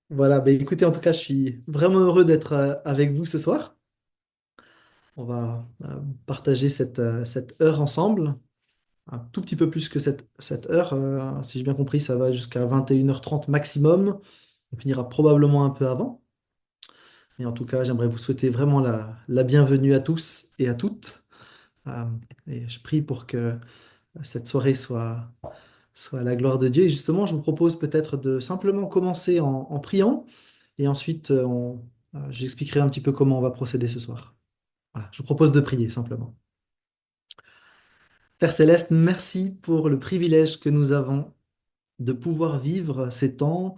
Voilà, écoutez, en tout cas, je suis vraiment heureux d'être avec vous ce soir. On va partager cette heure ensemble, un tout petit peu plus que cette heure. Si j'ai bien compris, ça va jusqu'à 21h30 maximum. On finira probablement un peu avant. Mais en tout cas, j'aimerais vous souhaiter vraiment la bienvenue à tous et à toutes. Euh, et je prie pour que cette soirée soit à la gloire de Dieu. Et justement, je vous propose peut-être de simplement commencer en priant. Et ensuite, j'expliquerai un petit peu comment on va procéder ce soir. Voilà, je vous propose de prier simplement. Père Céleste, merci pour le privilège que nous avons de pouvoir vivre ces temps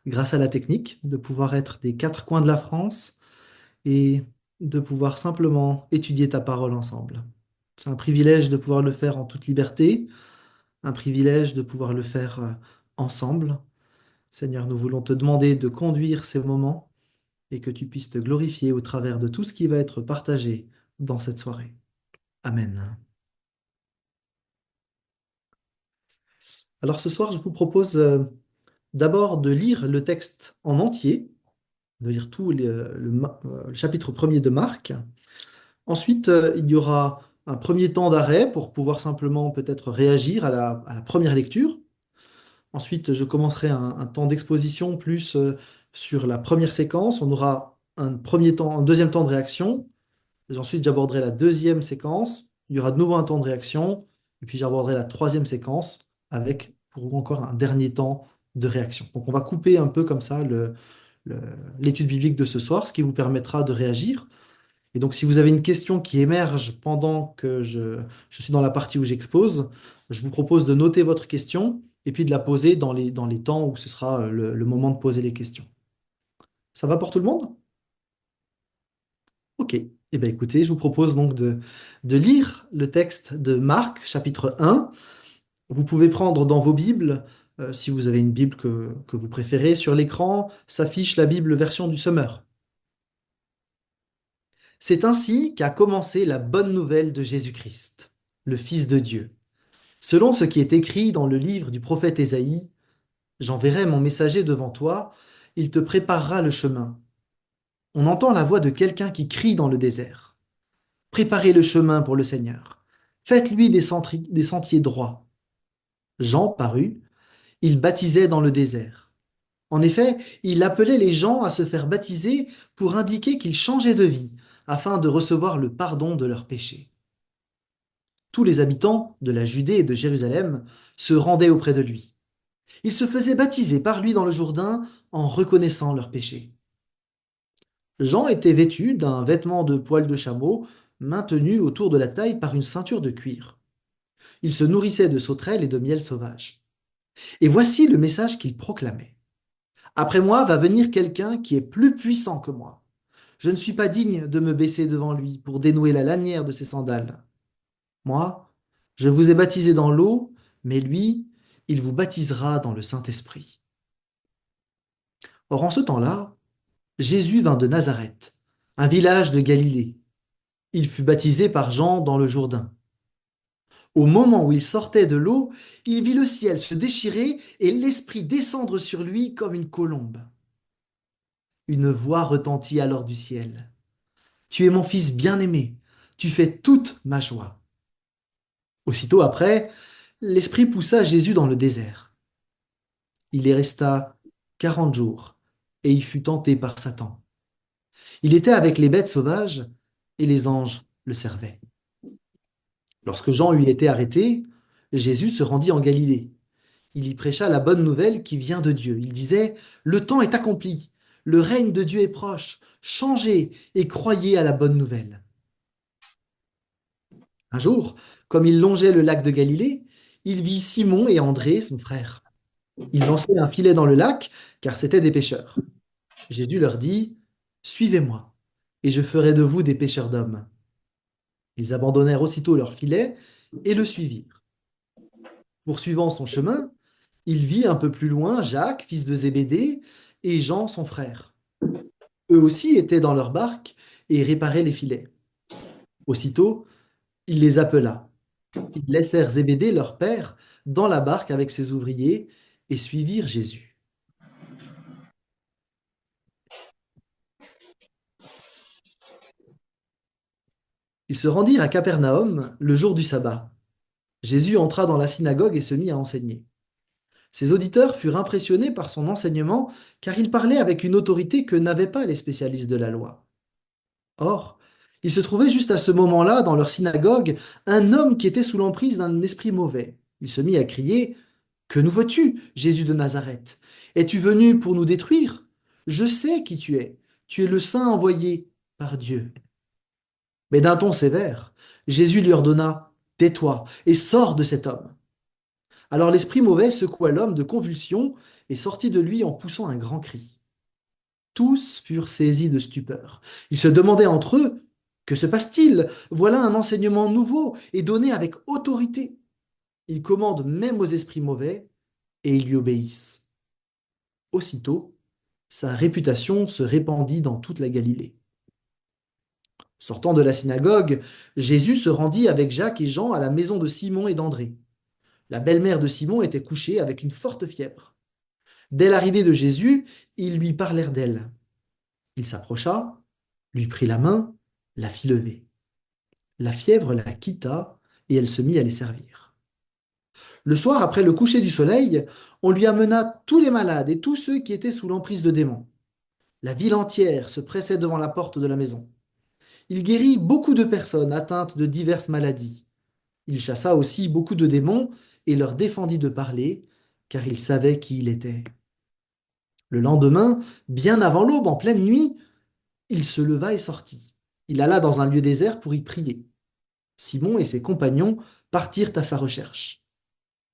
grâce à la technique, de pouvoir être des quatre coins de la France et de pouvoir simplement étudier ta parole ensemble. C'est un privilège de pouvoir le faire en toute liberté, un privilège de pouvoir le faire ensemble. Seigneur, nous voulons te demander de conduire ces moments et que tu puisses te glorifier au travers de tout ce qui va être partagé dans cette soirée. Amen. Alors ce soir, je vous propose d'abord de lire le texte en entier, de lire tout le chapitre premier de Marc. Ensuite, il y aura un premier temps d'arrêt pour pouvoir simplement peut-être réagir à la première lecture. Ensuite, je commencerai un temps d'exposition plus sur la première séquence. On aura un deuxième temps de réaction. Et ensuite, j'aborderai la deuxième séquence. Il y aura de nouveau un temps de réaction. Et puis, j'aborderai la troisième séquence avec pour encore un dernier temps de réaction. Donc, on va couper un peu comme ça le- l'étude biblique de ce soir, ce qui vous permettra de réagir. Et donc, si vous avez une question qui émerge pendant que je suis dans la partie où j'expose, je vous propose de noter votre question et puis de la poser dans les temps où ce sera le moment de poser les questions. Ça va pour tout le monde? Ok. Eh bien, écoutez, je vous propose donc de lire le texte de Marc, chapitre 1. Vous pouvez prendre dans vos Bibles, si vous avez une Bible que vous préférez, sur l'écran s'affiche la Bible version du Semeur. C'est ainsi qu'a commencé la bonne nouvelle de Jésus-Christ, le Fils de Dieu. Selon ce qui est écrit dans le livre du prophète Ésaïe, j'enverrai mon messager devant toi, il te préparera le chemin. On entend la voix de quelqu'un qui crie dans le désert. Préparez le chemin pour le Seigneur. Faites-lui des sentiers droits. Jean parut, il baptisait dans le désert. En effet, il appelait les gens à se faire baptiser pour indiquer qu'ils changeaient de vie, afin de recevoir le pardon de leurs péchés. Tous les habitants de la Judée et de Jérusalem se rendaient auprès de lui. Ils se faisaient baptiser par lui dans le Jourdain en reconnaissant leurs péchés. Jean était vêtu d'un vêtement de poil de chameau maintenu autour de la taille par une ceinture de cuir. Il se nourrissait de sauterelles et de miel sauvage. Et voici le message qu'il proclamait. Après moi va venir quelqu'un qui est plus puissant que moi. Je ne suis pas digne de me baisser devant lui pour dénouer la lanière de ses sandales. Moi, je vous ai baptisé dans l'eau, mais lui, il vous baptisera dans le Saint-Esprit. Or, en ce temps-là, Jésus vint de Nazareth, un village de Galilée. Il fut baptisé par Jean dans le Jourdain. Au moment où il sortait de l'eau, il vit le ciel se déchirer et l'Esprit descendre sur lui comme une colombe. Une voix retentit alors du ciel. Tu es mon fils bien-aimé, tu fais toute ma joie. Aussitôt après, l'Esprit poussa Jésus dans le désert. Il y resta 40 jours et y fut tenté par Satan. Il était avec les bêtes sauvages et les anges le servaient. Lorsque Jean eut été arrêté, Jésus se rendit en Galilée. Il y prêcha la bonne nouvelle qui vient de Dieu. Il disait, le temps est accompli, le règne de Dieu est proche, changez et croyez à la bonne nouvelle. Un jour, comme il longeait le lac de Galilée, il vit Simon et André, son frère. Ils lançaient un filet dans le lac, car c'étaient des pêcheurs. Jésus leur dit, suivez-moi, et je ferai de vous des pêcheurs d'hommes. Ils abandonnèrent aussitôt leur filet et le suivirent. Poursuivant son chemin, il vit un peu plus loin Jacques, fils de Zébédée, et Jean, son frère. Eux aussi étaient dans leur barque et réparaient les filets. Aussitôt, il les appela. Ils laissèrent Zébédée, leur père, dans la barque avec ses ouvriers et suivirent Jésus. Ils se rendirent à Capernaum le jour du sabbat. Jésus entra dans la synagogue et se mit à enseigner. Ses auditeurs furent impressionnés par son enseignement, car il parlait avec une autorité que n'avaient pas les spécialistes de la loi. Or, il se trouvait juste à ce moment-là, dans leur synagogue, un homme qui était sous l'emprise d'un esprit mauvais. Il se mit à crier: Que nous veux-tu, Jésus de Nazareth? Es-tu venu pour nous détruire? Je sais qui tu es. Tu es le Saint envoyé par Dieu. Mais d'un ton sévère, Jésus lui ordonna: Tais-toi et sors de cet homme. Alors l'esprit mauvais secoua l'homme de convulsions et sortit de lui en poussant un grand cri. Tous furent saisis de stupeur. Ils se demandaient entre eux: Que se passe-t-il? Voilà un enseignement nouveau et donné avec autorité. Il commande même aux esprits mauvais et ils lui obéissent. Aussitôt, sa réputation se répandit dans toute la Galilée. Sortant de la synagogue, Jésus se rendit avec Jacques et Jean à la maison de Simon et d'André. La belle-mère de Simon était couchée avec une forte fièvre. Dès l'arrivée de Jésus, ils lui parlèrent d'elle. Il s'approcha, lui prit la main, la fit lever. La fièvre la quitta et elle se mit à les servir. Le soir, après le coucher du soleil, on lui amena tous les malades et tous ceux qui étaient sous l'emprise de démons. La ville entière se pressait devant la porte de la maison. Il guérit beaucoup de personnes atteintes de diverses maladies. Il chassa aussi beaucoup de démons et leur défendit de parler, car il savait qui il était. Le lendemain, bien avant l'aube, en pleine nuit, il se leva et sortit. Il alla dans un lieu désert pour y prier. Simon et ses compagnons partirent à sa recherche.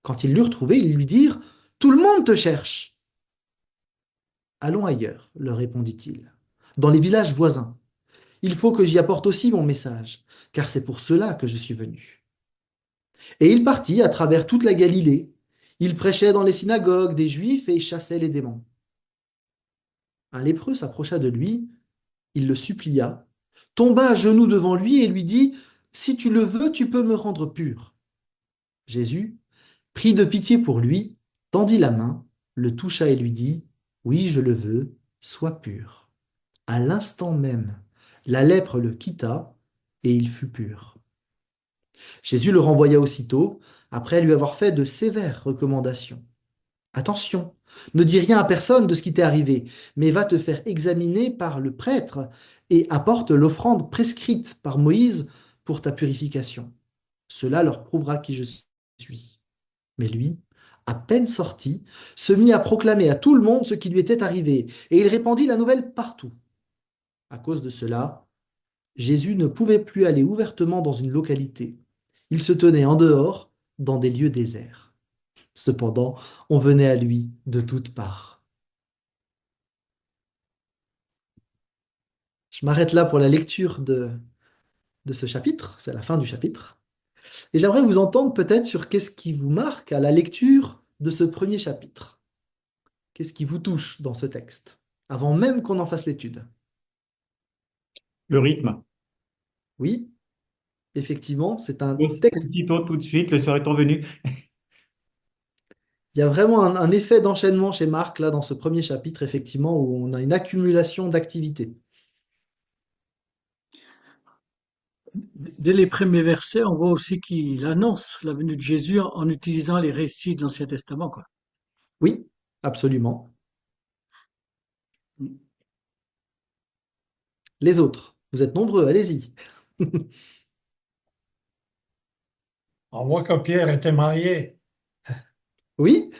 Quand ils l'eurent trouvé, ils lui dirent: Tout le monde te cherche. Allons ailleurs, leur répondit-il, dans les villages voisins. Il faut que j'y apporte aussi mon message, car c'est pour cela que je suis venu. Et il partit à travers toute la Galilée. Il prêchait dans les synagogues des Juifs et chassait les démons. Un lépreux s'approcha de lui, il le supplia, tomba à genoux devant lui et lui dit: Si tu le veux, tu peux me rendre pur. Jésus, pris de pitié pour lui, tendit la main, le toucha et lui dit: Oui, je le veux, sois pur. À l'instant même, la lèpre le quitta et il fut pur. Jésus le renvoya aussitôt, après lui avoir fait de sévères recommandations. Attention, ne dis rien à personne de ce qui t'est arrivé, mais va te faire examiner par le prêtre et apporte l'offrande prescrite par Moïse pour ta purification. Cela leur prouvera qui je suis. Mais lui, à peine sorti, se mit à proclamer à tout le monde ce qui lui était arrivé, et il répandit la nouvelle partout. À cause de cela, Jésus ne pouvait plus aller ouvertement dans une localité. Il se tenait en dehors, dans des lieux déserts. Cependant, on venait à lui de toutes parts. Je m'arrête là pour la lecture de ce chapitre, c'est la fin du chapitre. Et j'aimerais vous entendre peut-être sur qu'est-ce qui vous marque à la lecture de ce premier chapitre. Qu'est-ce qui vous touche dans ce texte, avant même qu'on en fasse l'étude? Le rythme. Oui, effectivement, c'est un texte. Aussitôt, tout de suite, le soir étant venu. Il y a vraiment un effet d'enchaînement chez Marc, là, dans ce premier chapitre, effectivement, où on a une accumulation d'activités. Dès les premiers versets, on voit aussi qu'il annonce la venue de Jésus en utilisant les récits de l'Ancien Testament, quoi. Oui, absolument. Les autres, vous êtes nombreux, allez-y. On voit que Pierre était marié. Oui,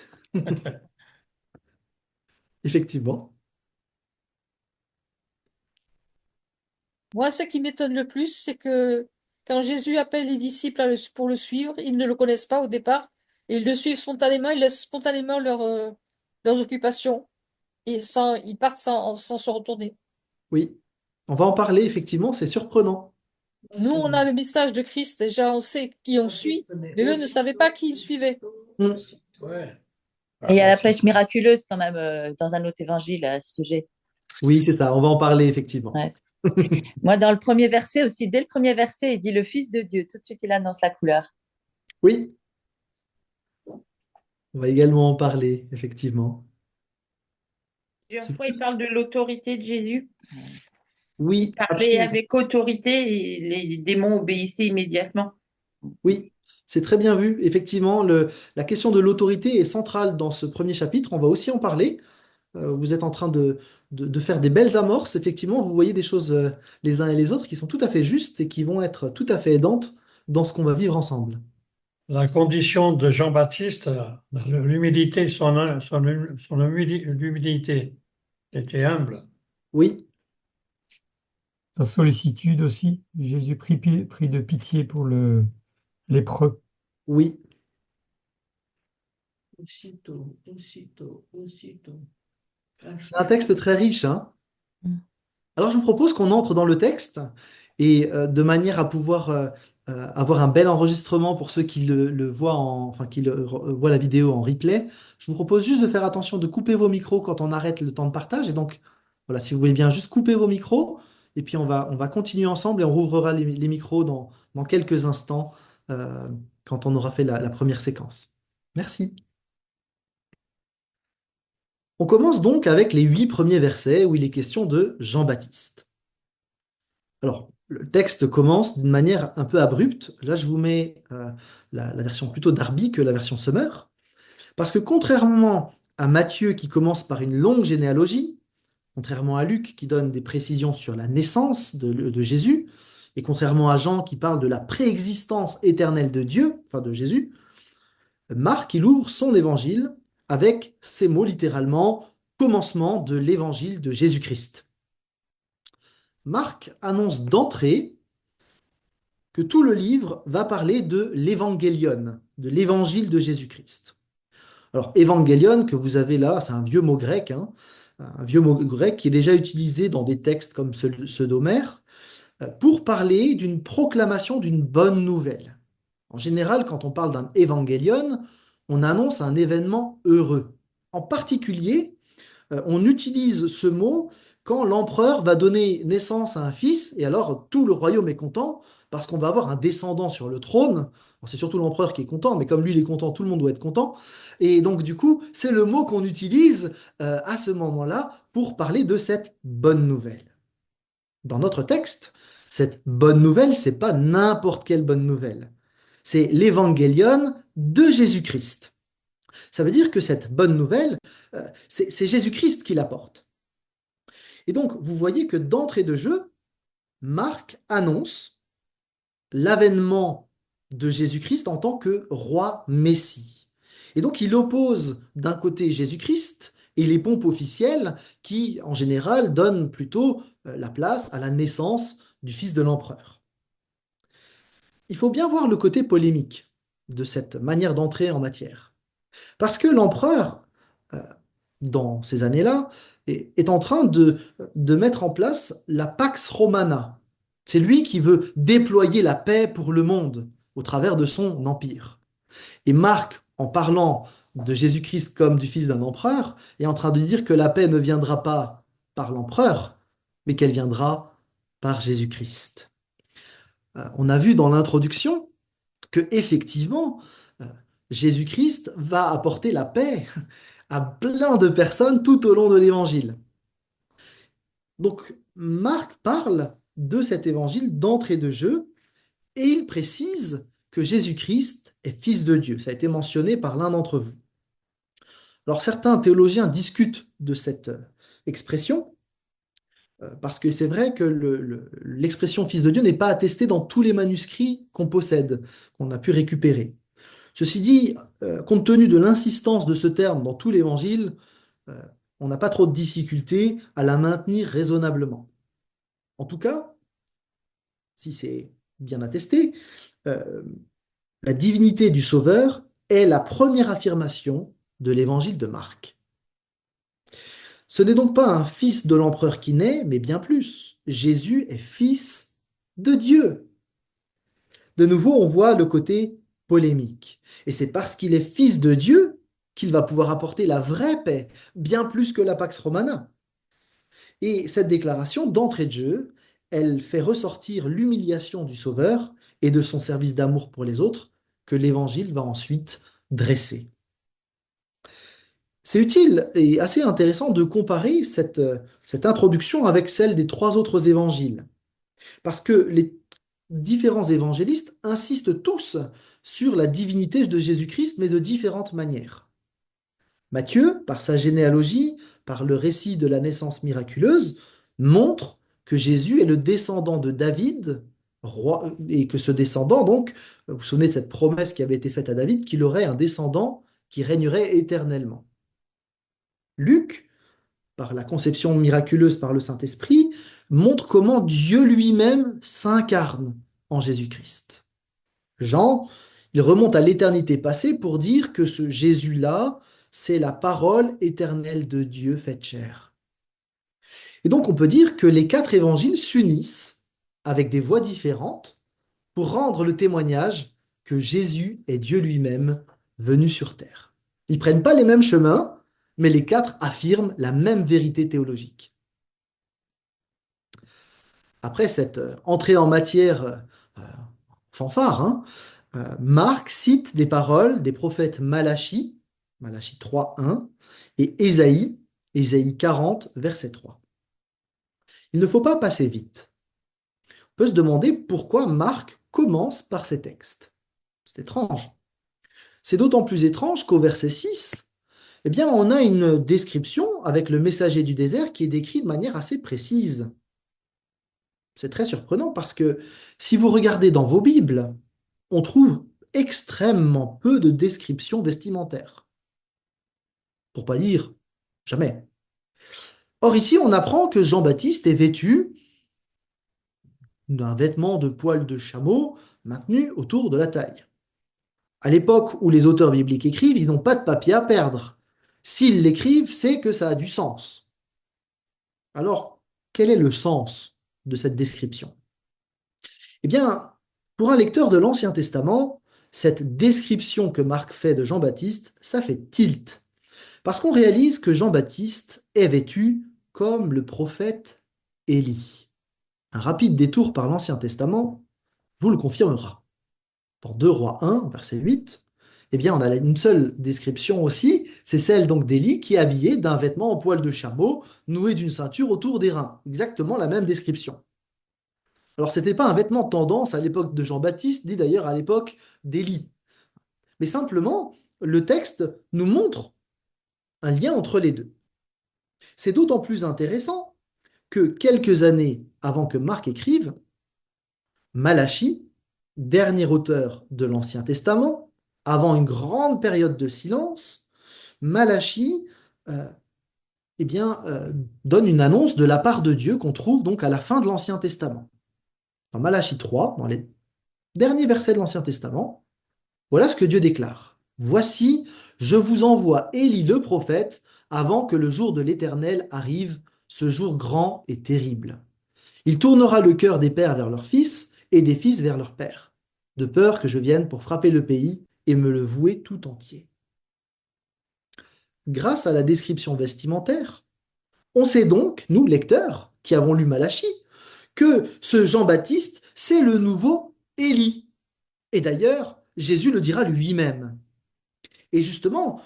effectivement. Moi, ce qui m'étonne le plus, c'est que quand Jésus appelle les disciples pour le suivre, ils ne le connaissent pas au départ, et ils le suivent spontanément, ils laissent spontanément leurs occupations, et ils partent sans se retourner. Oui, on va en parler, effectivement, c'est surprenant. Nous, on a le message de Christ, déjà on sait qui on suit, mais eux ne savaient pas qui ils suivaient. Hmm. Ouais. Et il y a Bon, la pêche miraculeuse quand même dans un autre évangile à ce sujet. Oui, c'est ça, on va en parler, effectivement. Ouais. Moi, dans le premier verset aussi, dès le premier verset, il dit le Fils de Dieu. Tout de suite, il annonce la couleur. Oui, on va également en parler, effectivement. Plusieurs fois, il parle de l'autorité de Jésus. Oui, Parlait absolument. avec autorité et les démons obéissaient immédiatement. Oui, c'est très bien vu. Effectivement, la question de l'autorité est centrale dans ce premier chapitre. On va aussi en parler. Vous êtes en train de faire des belles amorces. Effectivement, vous voyez des choses les uns et les autres qui sont tout à fait justes et qui vont être tout à fait aidantes dans ce qu'on va vivre ensemble. La condition de Jean-Baptiste, l'humilité, l'humilité, il était humble. Oui, Sa sollicitude aussi. Jésus prit de pitié pour le lépreux. oui. C'est un texte très riche, hein. Mm. Alors, je vous propose qu'on entre dans le texte et de manière à pouvoir avoir un bel enregistrement pour ceux qui le voient enfin, voient la vidéo en replay. Je vous propose juste de faire attention de couper vos micros quand on arrête le temps de partage. Et donc, voilà, si vous voulez bien juste couper vos micros et puis on va continuer ensemble et on rouvrira les micros dans quelques instants euh, quand on aura fait la première séquence. Merci. On commence donc avec les 8 premiers versets où il est question de Jean-Baptiste. Alors, le texte commence d'une manière un peu abrupte. Là, je vous mets la version plutôt Darby que la version Summer. Parce que contrairement à Matthieu qui commence par une longue généalogie, contrairement à Luc qui donne des précisions sur la naissance de Jésus, et contrairement à Jean qui parle de la préexistence éternelle de Dieu, enfin de Jésus, Marc, il ouvre son évangile avec ces mots littéralement, commencement de l'évangile de Jésus-Christ. Marc annonce d'entrée que tout le livre va parler de l'évangélion, de l'évangile de Jésus-Christ. Alors, évangélion, que vous avez là, c'est un vieux mot grec, hein, un vieux mot grec qui est déjà utilisé dans des textes comme ceux d'Homère, pour parler d'une proclamation d'une bonne nouvelle. En général, quand on parle d'un évangélion, on annonce un événement heureux. En particulier, on utilise ce mot quand l'empereur va donner naissance à un fils, et alors tout le royaume est content, parce qu'on va avoir un descendant sur le trône. Bon, c'est surtout l'empereur qui est content, mais comme lui il est content, tout le monde doit être content. Et donc du coup, c'est le mot qu'on utilise à ce moment-là pour parler de cette bonne nouvelle. Dans notre texte, cette bonne nouvelle, c'est pas n'importe quelle bonne nouvelle. C'est l'évangélion de Jésus-Christ. Ça veut dire que cette bonne nouvelle, c'est Jésus-Christ qui l'apporte. Et donc, vous voyez que d'entrée de jeu, Marc annonce l'avènement de Jésus-Christ en tant que roi Messie. Et donc, il oppose d'un côté Jésus-Christ et les pompes officielles qui, en général, donnent plutôt la place à la naissance du fils de l'empereur. Il faut bien voir le côté polémique de cette manière d'entrer en matière. Parce que l'empereur, euh, dans ces années-là, est en train de mettre en place la Pax Romana. C'est lui qui veut déployer la paix pour le monde au travers de son empire. Et Marc, en parlant de Jésus-Christ comme du fils d'un empereur, est en train de dire que la paix ne viendra pas par l'empereur, mais qu'elle viendra par Jésus-Christ. On a vu dans l'introduction que effectivement, euh, Jésus-Christ va apporter la paix à plein de personnes tout au long de l'évangile. Donc, Marc parle de cet évangile d'entrée de jeu et il précise que Jésus-Christ est fils de Dieu. Ça a été mentionné par l'un d'entre vous. Alors, certains théologiens discutent de cette expression parce que c'est vrai que l'expression fils de Dieu n'est pas attestée dans tous les manuscrits qu'on possède, qu'on a pu récupérer. Ceci dit, compte tenu de l'insistance de ce terme dans tout l'évangile, euh, on n'a pas trop de difficulté à la maintenir raisonnablement. En tout cas, si c'est bien attesté, euh, la divinité du Sauveur est la première affirmation de l'évangile de Marc. Ce n'est donc pas un fils de l'empereur qui naît, mais bien plus. Jésus est fils de Dieu. De nouveau, on voit le côté polémique. Et c'est parce qu'il est fils de Dieu qu'il va pouvoir apporter la vraie paix, bien plus que la Pax Romana. Et cette déclaration, d'entrée de jeu, elle fait ressortir l'humiliation du Sauveur et de son service d'amour pour les autres que l'Évangile va ensuite dresser. C'est utile et assez intéressant de comparer cette introduction avec celle des trois autres évangiles, parce que les différents évangélistes insistent tous sur la divinité de Jésus-Christ, mais de différentes manières. Matthieu, par sa généalogie, par le récit de la naissance miraculeuse, montre que Jésus est le descendant de David, roi, et que ce descendant, donc, vous vous souvenez de cette promesse qui avait été faite à David, qu'il aurait un descendant qui régnerait éternellement. Luc, par la conception miraculeuse par le Saint-Esprit, montre comment Dieu lui-même s'incarne en Jésus-Christ. Jean, il remonte à l'éternité passée pour dire que ce Jésus-là, c'est la parole éternelle de Dieu faite chair. Et donc on peut dire que les quatre évangiles s'unissent avec des voix différentes pour rendre le témoignage que Jésus est Dieu lui-même venu sur terre. Ils prennent pas les mêmes chemins, mais les quatre affirment la même vérité théologique. Après cette entrée en matière fanfare, hein, Marc cite des paroles des prophètes Malachie, Malachie 3:1, et Ésaïe, Ésaïe 40, verset 3. Il ne faut pas passer vite. On peut se demander pourquoi Marc commence par ces textes. C'est étrange. C'est d'autant plus étrange qu'au verset 6, eh bien, on a une description avec le messager du désert qui est décrit de manière assez précise. C'est très surprenant parce que si vous regardez dans vos Bibles, on trouve extrêmement peu de descriptions vestimentaires. Pour pas dire jamais. Or ici, on apprend que Jean-Baptiste est vêtu d'un vêtement de poil de chameau maintenu autour de la taille. À l'époque où les auteurs bibliques écrivent, ils n'ont pas de papier à perdre. S'ils l'écrivent, c'est que ça a du sens. Alors, quel est le sens de cette description? Eh bien, pour un lecteur de l'Ancien Testament, cette description que Marc fait de Jean-Baptiste, ça fait tilt. Parce qu'on réalise que Jean-Baptiste est vêtu comme le prophète Élie. Un rapide détour par l'Ancien Testament vous le confirmera. Dans 2 Rois 1, verset 8, eh bien, on a une seule description aussi, c'est celle donc d'Élie qui est habillé d'un vêtement en poil de chameau noué d'une ceinture autour des reins. Exactement la même description. Alors, ce n'était pas un vêtement tendance à l'époque de Jean-Baptiste, ni d'ailleurs à l'époque d'Élie. Mais simplement, le texte nous montre un lien entre les deux. C'est d'autant plus intéressant que quelques années avant que Marc écrive, Malachie, dernier auteur de l'Ancien Testament, avant une grande période de silence, Malachie eh bien, donne une annonce de la part de Dieu qu'on trouve donc à la fin de l'Ancien Testament. Dans Malachie 3, dans les derniers versets de l'Ancien Testament, voilà ce que Dieu déclare. Voici, je vous envoie Élie le prophète avant que le jour de l'Éternel arrive, ce jour grand et terrible. Il tournera le cœur des pères vers leurs fils et des fils vers leurs pères, de peur que je vienne pour frapper le pays et me le vouer tout entier. Grâce à la description vestimentaire, on sait donc, nous, lecteurs, qui avons lu Malachie, que ce Jean-Baptiste, c'est le nouveau Élie. Et d'ailleurs, Jésus le dira lui-même. Et justement,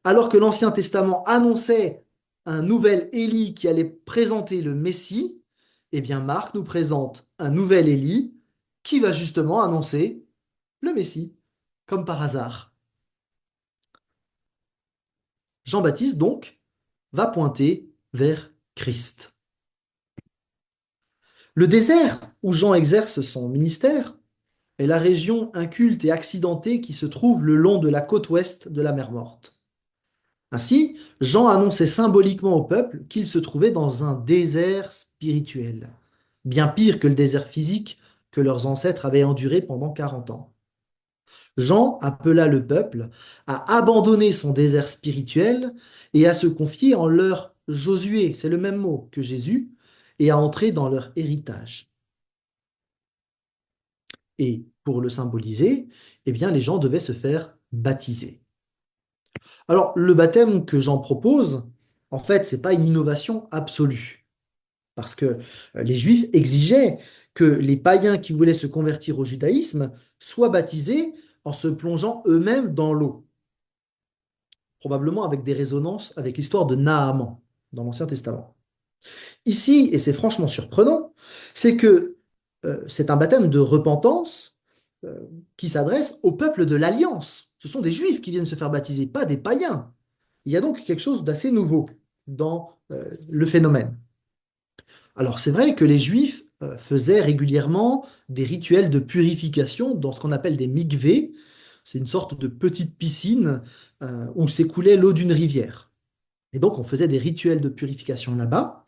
alors que l'Ancien Testament annonçait un nouvel Élie qui allait présenter le Messie, eh bien Marc nous présente un nouvel Élie qui va justement annoncer le Messie, comme par hasard. Jean-Baptiste, donc, va pointer vers Christ. Le désert où Jean exerce son ministère est la région inculte et accidentée qui se trouve le long de la côte ouest de la mer Morte. Ainsi, Jean annonçait symboliquement au peuple qu'il se trouvait dans un désert spirituel, bien pire que le désert physique que leurs ancêtres avaient enduré pendant 40 ans. Jean appela le peuple à abandonner son désert spirituel et à se confier en leur Josué, c'est le même mot que Jésus, et à entrer dans leur héritage. Et pour le symboliser, eh bien, les gens devaient se faire baptiser. Alors, le baptême que Jean propose, en fait, ce n'est pas une innovation absolue. Parce que les Juifs exigeaient que les païens qui voulaient se convertir au judaïsme soient baptisés en se plongeant eux-mêmes dans l'eau. probablement avec des résonances avec l'histoire de Naaman dans l'Ancien Testament. Ici, et c'est franchement surprenant, c'est que c'est un baptême de repentance euh, qui s'adresse au peuple de l'Alliance. Ce sont des Juifs qui viennent se faire baptiser, pas des païens. Il y a donc quelque chose d'assez nouveau dans le phénomène. Alors c'est vrai que les Juifs faisaient régulièrement des rituels de purification dans ce qu'on appelle des mikvés. C'est une sorte de petite piscine où s'écoulait l'eau d'une rivière. Et donc on faisait des rituels de purification là-bas.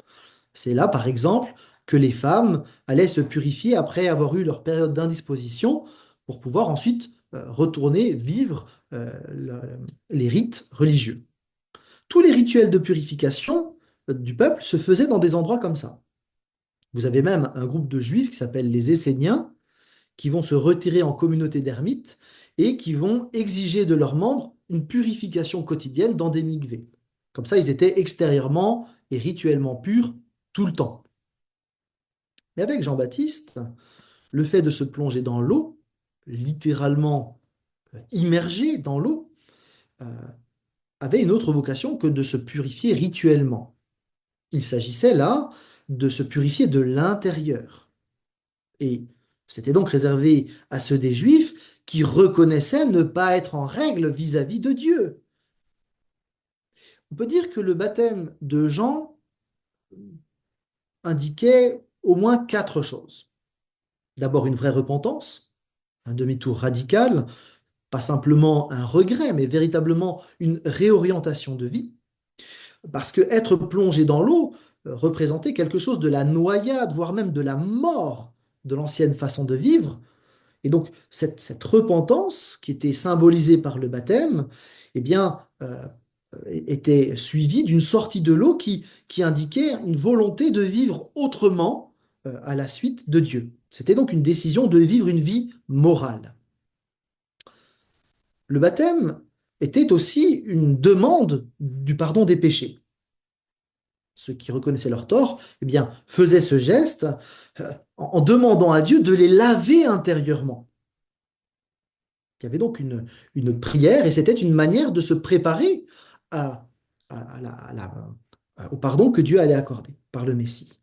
C'est là, par exemple, que les femmes allaient se purifier après avoir eu leur période d'indisposition pour pouvoir ensuite retourner vivre les rites religieux. Tous les rituels de purification du peuple se faisaient dans des endroits comme ça. Vous avez même un groupe de juifs qui s'appelle les Esséniens, qui vont se retirer en communauté d'ermites et qui vont exiger de leurs membres une purification quotidienne dans des mikvés. Comme ça, ils étaient extérieurement et rituellement purs tout le temps. Mais avec Jean-Baptiste, le fait de se plonger dans l'eau, littéralement immergé dans l'eau, euh, avait une autre vocation que de se purifier rituellement. Il s'agissait là de se purifier de l'intérieur. Et c'était donc réservé à ceux des Juifs qui reconnaissaient ne pas être en règle vis-à-vis de Dieu. On peut dire que le baptême de Jean indiquait au moins quatre choses. D'abord une vraie repentance, un demi-tour radical, pas simplement un regret, mais véritablement une réorientation de vie. Parce que être plongé dans l'eau représentait quelque chose de la noyade, voire même de la mort de l'ancienne façon de vivre. Et donc, cette repentance, qui était symbolisée par le baptême, eh bien, était suivie d'une sortie de l'eau qui indiquait une volonté de vivre autrement à la suite de Dieu. C'était donc une décision de vivre une vie morale. Le baptême était aussi une demande du pardon des péchés. Ceux qui reconnaissaient leur tort, eh bien, faisaient ce geste en demandant à Dieu de les laver intérieurement. Il y avait donc une prière et c'était une manière de se préparer à, au pardon que Dieu allait accorder par le Messie.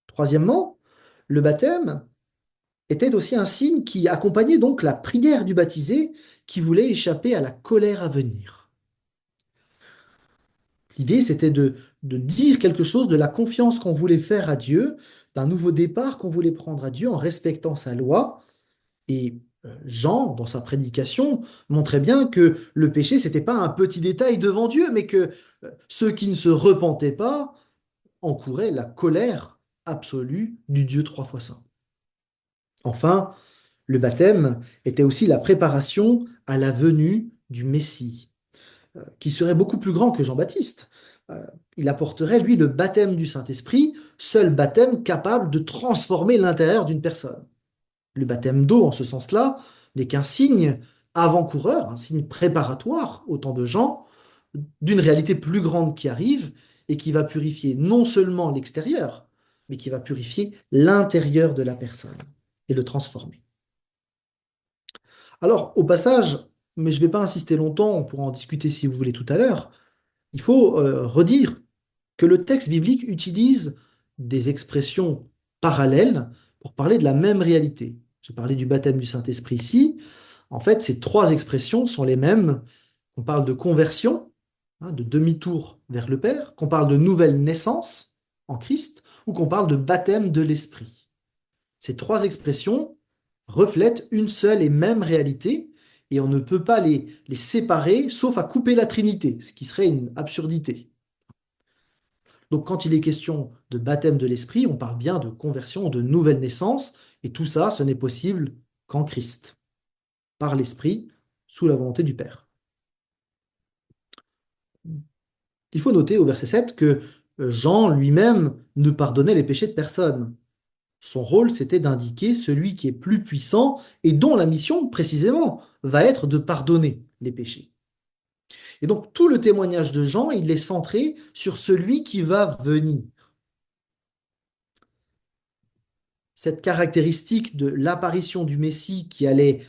Troisièmement, le baptême était aussi un signe qui accompagnait donc la prière du baptisé qui voulait échapper à la colère à venir. L'idée, c'était de dire quelque chose de la confiance qu'on voulait faire à Dieu, d'un nouveau départ qu'on voulait prendre à Dieu en respectant sa loi. Et Jean, dans sa prédication, montrait bien que le péché, c'était pas un petit détail devant Dieu, mais que ceux qui ne se repentaient pas encouraient la colère absolue du Dieu trois fois saint. Enfin, le baptême était aussi la préparation à la venue du Messie, qui serait beaucoup plus grand que Jean-Baptiste. Il apporterait, lui, le baptême du Saint-Esprit, seul baptême capable de transformer l'intérieur d'une personne. Le baptême d'eau, en ce sens-là, n'est qu'un signe avant-coureur, un signe préparatoire, au temps de Jean, d'une réalité plus grande qui arrive et qui va purifier non seulement l'extérieur, mais qui va purifier l'intérieur de la personne et le transformer. Alors, au passage, mais je ne vais pas insister longtemps, on pourra en discuter si vous voulez tout à l'heure, il faut redire que le texte biblique utilise des expressions parallèles pour parler de la même réalité. J'ai parlé du baptême du Saint-Esprit ici. En fait, ces trois expressions sont les mêmes. On parle de conversion, de demi-tour vers le Père, qu'on parle de nouvelle naissance en Christ, ou qu'on parle de baptême de l'Esprit. Ces trois expressions reflètent une seule et même réalité, et on ne peut pas les séparer, sauf à couper la Trinité, ce qui serait une absurdité. Donc quand il est question de baptême de l'Esprit, on parle bien de conversion, de nouvelle naissance, et tout ça, ce n'est possible qu'en Christ, par l'Esprit, sous la volonté du Père. Il faut noter au verset 7 que Jean lui-même ne pardonnait les péchés de personne. Son rôle, c'était d'indiquer celui qui est plus puissant et dont la mission, précisément, va être de pardonner les péchés. Et donc tout le témoignage de Jean, il est centré sur celui qui va venir. Cette caractéristique de l'apparition du Messie qui allait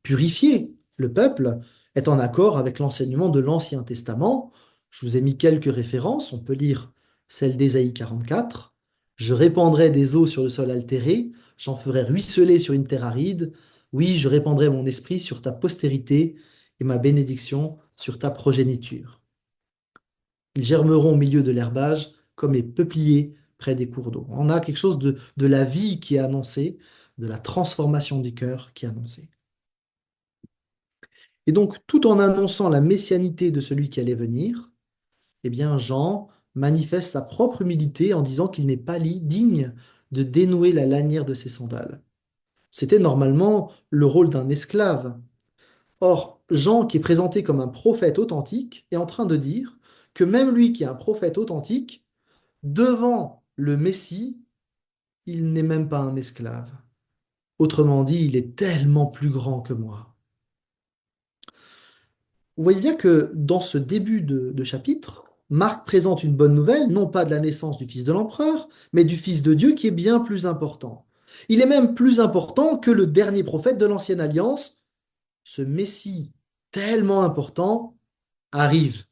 purifier le peuple est en accord avec l'enseignement de l'Ancien Testament. Je vous ai mis quelques références. On peut lire celle d'Ésaïe 44. Je répandrai des eaux sur le sol altéré, j'en ferai ruisseler sur une terre aride. Oui, je répandrai mon esprit sur ta postérité et ma bénédiction sur ta progéniture. Ils germeront au milieu de l'herbage comme les peupliers près des cours d'eau. On a quelque chose de la vie qui est annoncé, de la transformation du cœur qui est annoncée. Et donc, tout en annonçant la messianité de celui qui allait venir, eh bien, Jean manifeste sa propre humilité en disant qu'il n'est pas digne de dénouer la lanière de ses sandales. C'était normalement le rôle d'un esclave. Or, Jean, qui est présenté comme un prophète authentique, est en train de dire que même lui qui est un prophète authentique, devant le Messie, il n'est même pas un esclave. Autrement dit, il est tellement plus grand que moi. Vous voyez bien que dans ce début de chapitre, Marc présente une bonne nouvelle, non pas de la naissance du fils de l'empereur, mais du fils de Dieu qui est bien plus important. Il est même plus important que le dernier prophète de l'Ancienne Alliance. Ce Messie tellement important arrive.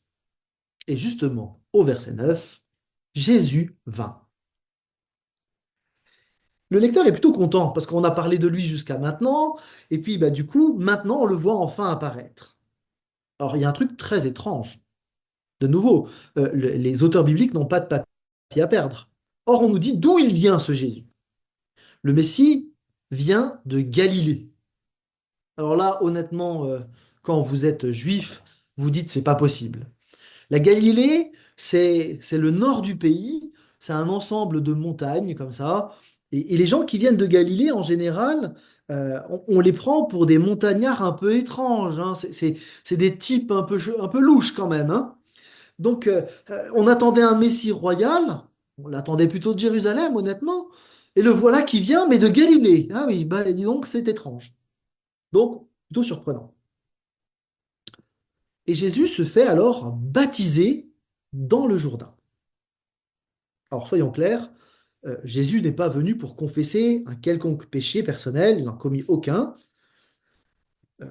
Et justement, au verset 9, Jésus vint. Le lecteur est plutôt content parce qu'on a parlé de lui jusqu'à maintenant, et puis du coup, maintenant on le voit enfin apparaître. Alors il y a un truc très étrange. De nouveau, les auteurs bibliques n'ont pas de papier à perdre. Or, on nous dit d'où il vient ce Jésus. Le Messie vient de Galilée. Alors là, honnêtement, quand vous êtes juif, vous dites c'est pas possible. La Galilée, c'est le nord du pays, c'est un ensemble de montagnes comme ça. Et les gens qui viennent de Galilée, en général, on les prend pour des montagnards un peu étranges, hein. C'est des types un peu louches quand même, hein. Donc, on attendait un Messie royal, on l'attendait plutôt de Jérusalem, honnêtement, et le voilà qui vient, mais de Galilée. Ah oui, dis donc, c'est étrange. Donc, plutôt surprenant. Et Jésus se fait alors baptiser dans le Jourdain. Alors, soyons clairs, Jésus n'est pas venu pour confesser un quelconque péché personnel, il n'en a commis aucun.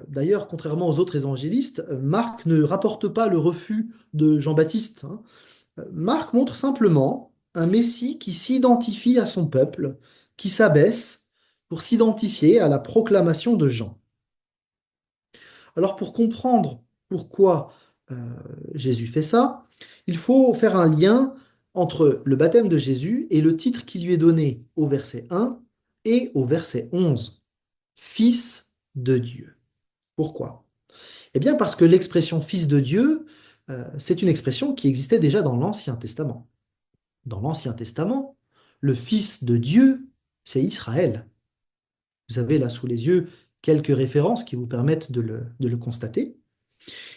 D'ailleurs, contrairement aux autres évangélistes, Marc ne rapporte pas le refus de Jean-Baptiste, hein. Marc montre simplement un Messie qui s'identifie à son peuple, qui s'abaisse pour s'identifier à la proclamation de Jean. Alors pour comprendre pourquoi euh, Jésus fait ça, il faut faire un lien entre le baptême de Jésus et le titre qui lui est donné au verset 1 et au verset 11, Fils de Dieu. Pourquoi? Eh bien parce que l'expression Fils de Dieu, c'est une expression qui existait déjà dans l'Ancien Testament. Dans l'Ancien Testament, le Fils de Dieu, c'est Israël. Vous avez là sous les yeux quelques références qui vous permettent de le constater.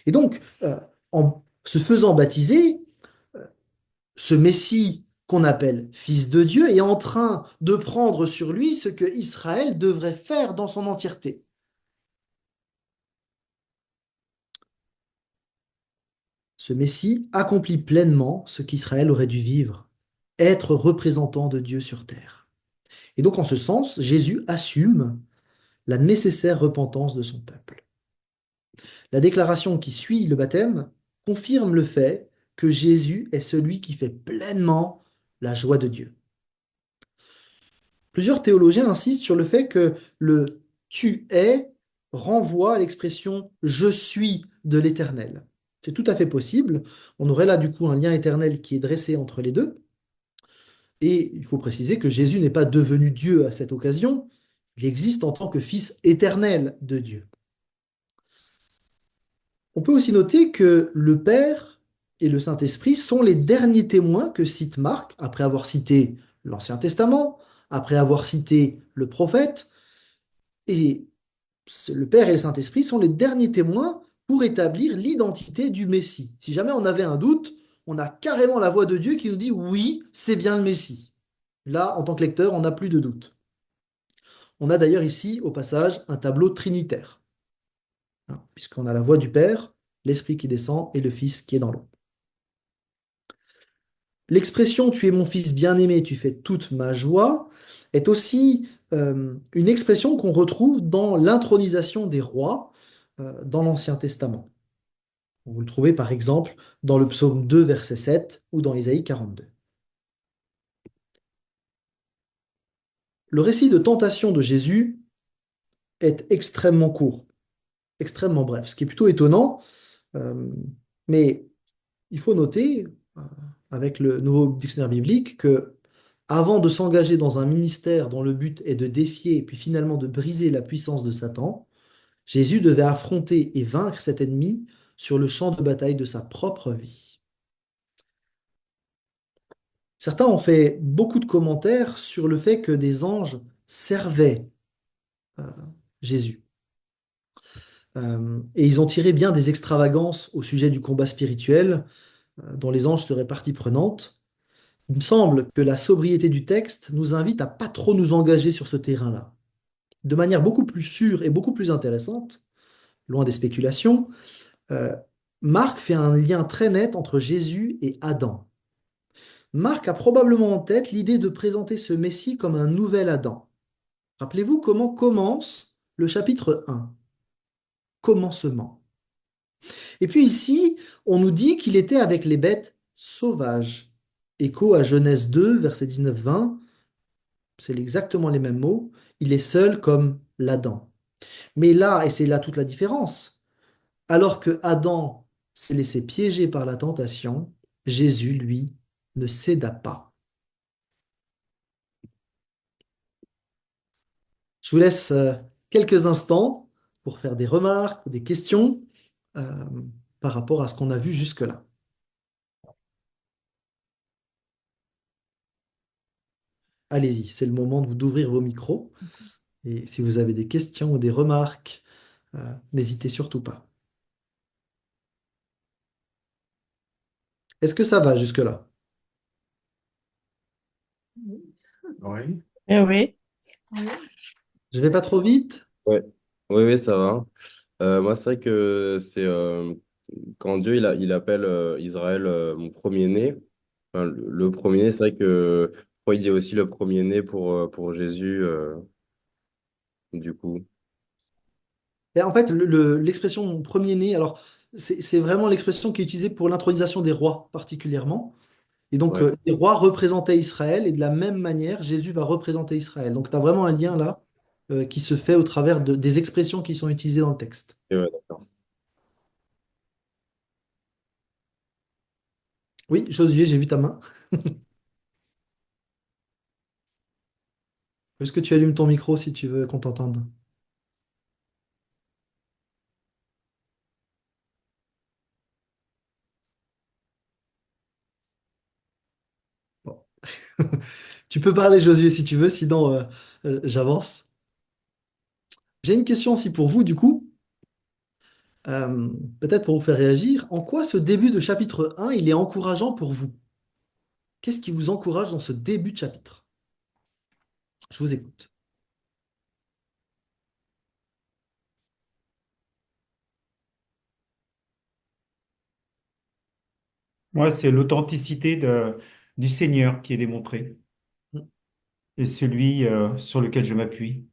Et donc, en se faisant baptiser, ce Messie qu'on appelle Fils de Dieu est en train de prendre sur lui ce que Israël devrait faire dans son entièreté. Ce Messie accomplit pleinement ce qu'Israël aurait dû vivre, être représentant de Dieu sur terre. Et donc, en ce sens, Jésus assume la nécessaire repentance de son peuple. La déclaration qui suit le baptême confirme le fait que Jésus est celui qui fait pleinement la joie de Dieu. Plusieurs théologiens insistent sur le fait que le tu es renvoie à l'expression je suis de l'Éternel. C'est tout à fait possible. On aurait là du coup un lien éternel qui est dressé entre les deux. Et il faut préciser que Jésus n'est pas devenu Dieu à cette occasion, il existe en tant que Fils éternel de Dieu. On peut aussi noter que le Père et le Saint-Esprit sont les derniers témoins que cite Marc, après avoir cité l'Ancien Testament, après avoir cité le prophète, et le Père et le Saint-Esprit sont les derniers témoins pour établir l'identité du Messie. Si jamais on avait un doute, on a carrément la voix de Dieu qui nous dit oui, c'est bien le Messie. Là, en tant que lecteur, on n'a plus de doute. On a d'ailleurs ici, au passage, un tableau trinitaire, hein, puisqu'on a la voix du Père, l'Esprit qui descend et le Fils qui est dans l'eau. L'expression tu es mon Fils bien-aimé, tu fais toute ma joie est aussi une expression qu'on retrouve dans l'intronisation des rois. dans l'Ancien Testament. Vous le trouvez par exemple dans le psaume 2, verset 7 ou dans Ésaïe 42. Le récit de tentation de Jésus est extrêmement court, extrêmement bref, ce qui est plutôt étonnant, euh, mais il faut noter, euh, avec le nouveau dictionnaire biblique, que avant de s'engager dans un ministère dont le but est de défier et puis finalement de briser la puissance de Satan, Jésus devait affronter et vaincre cet ennemi sur le champ de bataille de sa propre vie. Certains ont fait beaucoup de commentaires sur le fait que des anges servaient euh, Jésus. Et ils ont tiré bien des extravagances au sujet du combat spirituel, dont les anges seraient partie prenante. Il me semble que la sobriété du texte nous invite à pas trop nous engager sur ce terrain-là. De manière beaucoup plus sûre et beaucoup plus intéressante, loin des spéculations, euh, Marc fait un lien très net entre Jésus et Adam. Marc a probablement en tête l'idée de présenter ce Messie comme un nouvel Adam. Rappelez-vous comment commence le chapitre 1. Commencement. Et puis ici, on nous dit qu'il était avec les bêtes sauvages. Écho à Genèse 2, verset 19-20, c'est exactement les mêmes mots. Il est seul comme l'Adam. Mais là, et c'est là toute la différence, alors que Adam s'est laissé piéger par la tentation, Jésus, lui, ne céda pas. Je vous laisse quelques instants pour faire des remarques ou des questions euh, par rapport à ce qu'on a vu jusque-là. Allez-y, c'est le moment d'ouvrir vos micros. Et si vous avez des questions ou des remarques, n'hésitez surtout pas. Est-ce que ça va jusque-là? Oui. Eh oui. Je vais pas trop vite? Ouais, oui, oui, ça va. Moi, c'est vrai que c'est quand Dieu il appelle Israël mon premier-né. Enfin, le premier-né, c'est vrai que pourquoi il dit aussi le premier-né pour Jésus, du coup. Et en fait, l'expression premier-né, alors c'est vraiment l'expression qui est utilisée pour l'intronisation des rois particulièrement. Et donc, Ouais, les rois représentaient Israël et de la même manière, Jésus va représenter Israël. Donc, tu as vraiment un lien là qui se fait au travers des expressions qui sont utilisées dans le texte. et ouais, d'accord. Oui, Josué, j'ai vu ta main. Est-ce que tu allumes ton micro si tu veux qu'on t'entende? Bon. Tu peux parler, Josué, si tu veux, sinon j'avance. J'ai une question aussi pour vous, du coup. Euh, Peut-être pour vous faire réagir. En quoi ce début de chapitre 1, il est encourageant pour vous? Qu'est-ce qui vous encourage dans ce début de chapitre? Je vous écoute. Moi, c'est l'authenticité du Seigneur qui est démontrée Mm, et celui sur lequel je m'appuie.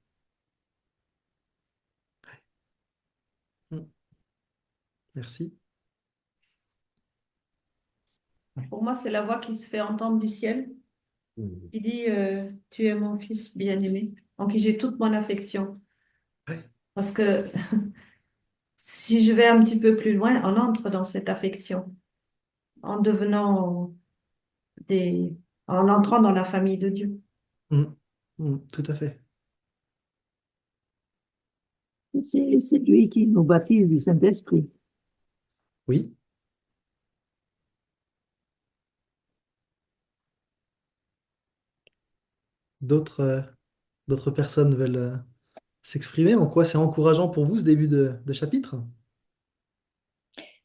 mm. Merci. Pour moi, c'est la voix qui se fait entendre du ciel. Mhm. Il dit, tu es mon fils bien-aimé, en qui j'ai toute mon affection. Ouais. Parce que si je vais un petit peu plus loin, on entre dans cette affection en devenant des, en entrant dans la famille de Dieu. Mm, tout à fait. C'est lui qui nous baptise du Saint-Esprit. Oui. D'autres d'autres personnes veulent s'exprimer? En quoi c'est encourageant pour vous ce début de chapitre?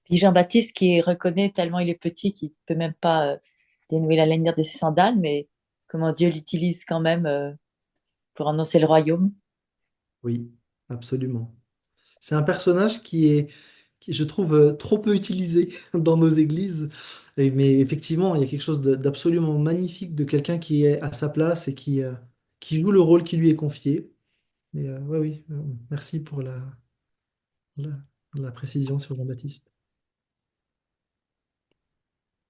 Puis Jean-Baptiste qui reconnaît tellement il est petit qu'il ne peut même pas dénouer la lanière de ses sandales, mais comment Dieu l'utilise quand même pour annoncer le royaume. Oui, absolument. C'est un personnage qui, je trouve, trop peu utilisé dans nos églises. Mais effectivement, il y a quelque chose d'absolument magnifique de quelqu'un qui est à sa place et qui joue le rôle qui lui est confié. Mais ouais, oui, merci pour la, la précision sur Jean-Baptiste.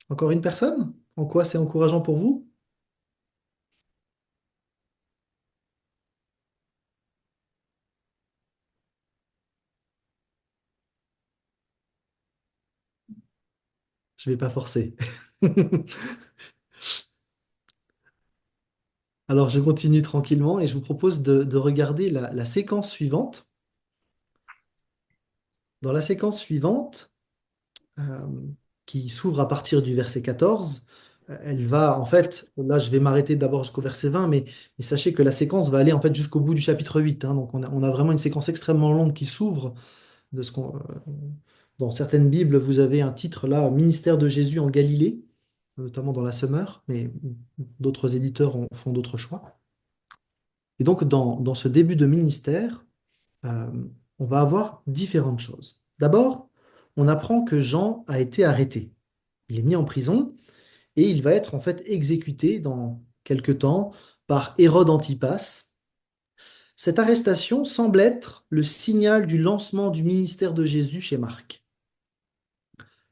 Encore une personne? En quoi c'est encourageant pour vous? Je ne vais pas forcer. Alors, je continue tranquillement et je vous propose de regarder la séquence suivante. Dans la séquence suivante, euh, qui s'ouvre à partir du verset 14, elle va, en fait, là je vais m'arrêter d'abord jusqu'au verset 20, mais sachez que la séquence va aller en fait jusqu'au bout du chapitre 8, hein. Donc on a vraiment une séquence extrêmement longue qui s'ouvre de ce qu'on... dans certaines Bibles, vous avez un titre là, Ministère de Jésus en Galilée, notamment dans la Semeur, mais d'autres éditeurs font d'autres choix. Et donc dans ce début de ministère, euh, on va avoir différentes choses. D'abord, on apprend que Jean a été arrêté. Il est mis en prison et il va être en fait exécuté dans quelque temps par Hérode Antipas. Cette arrestation semble être le signal du lancement du ministère de Jésus chez Marc.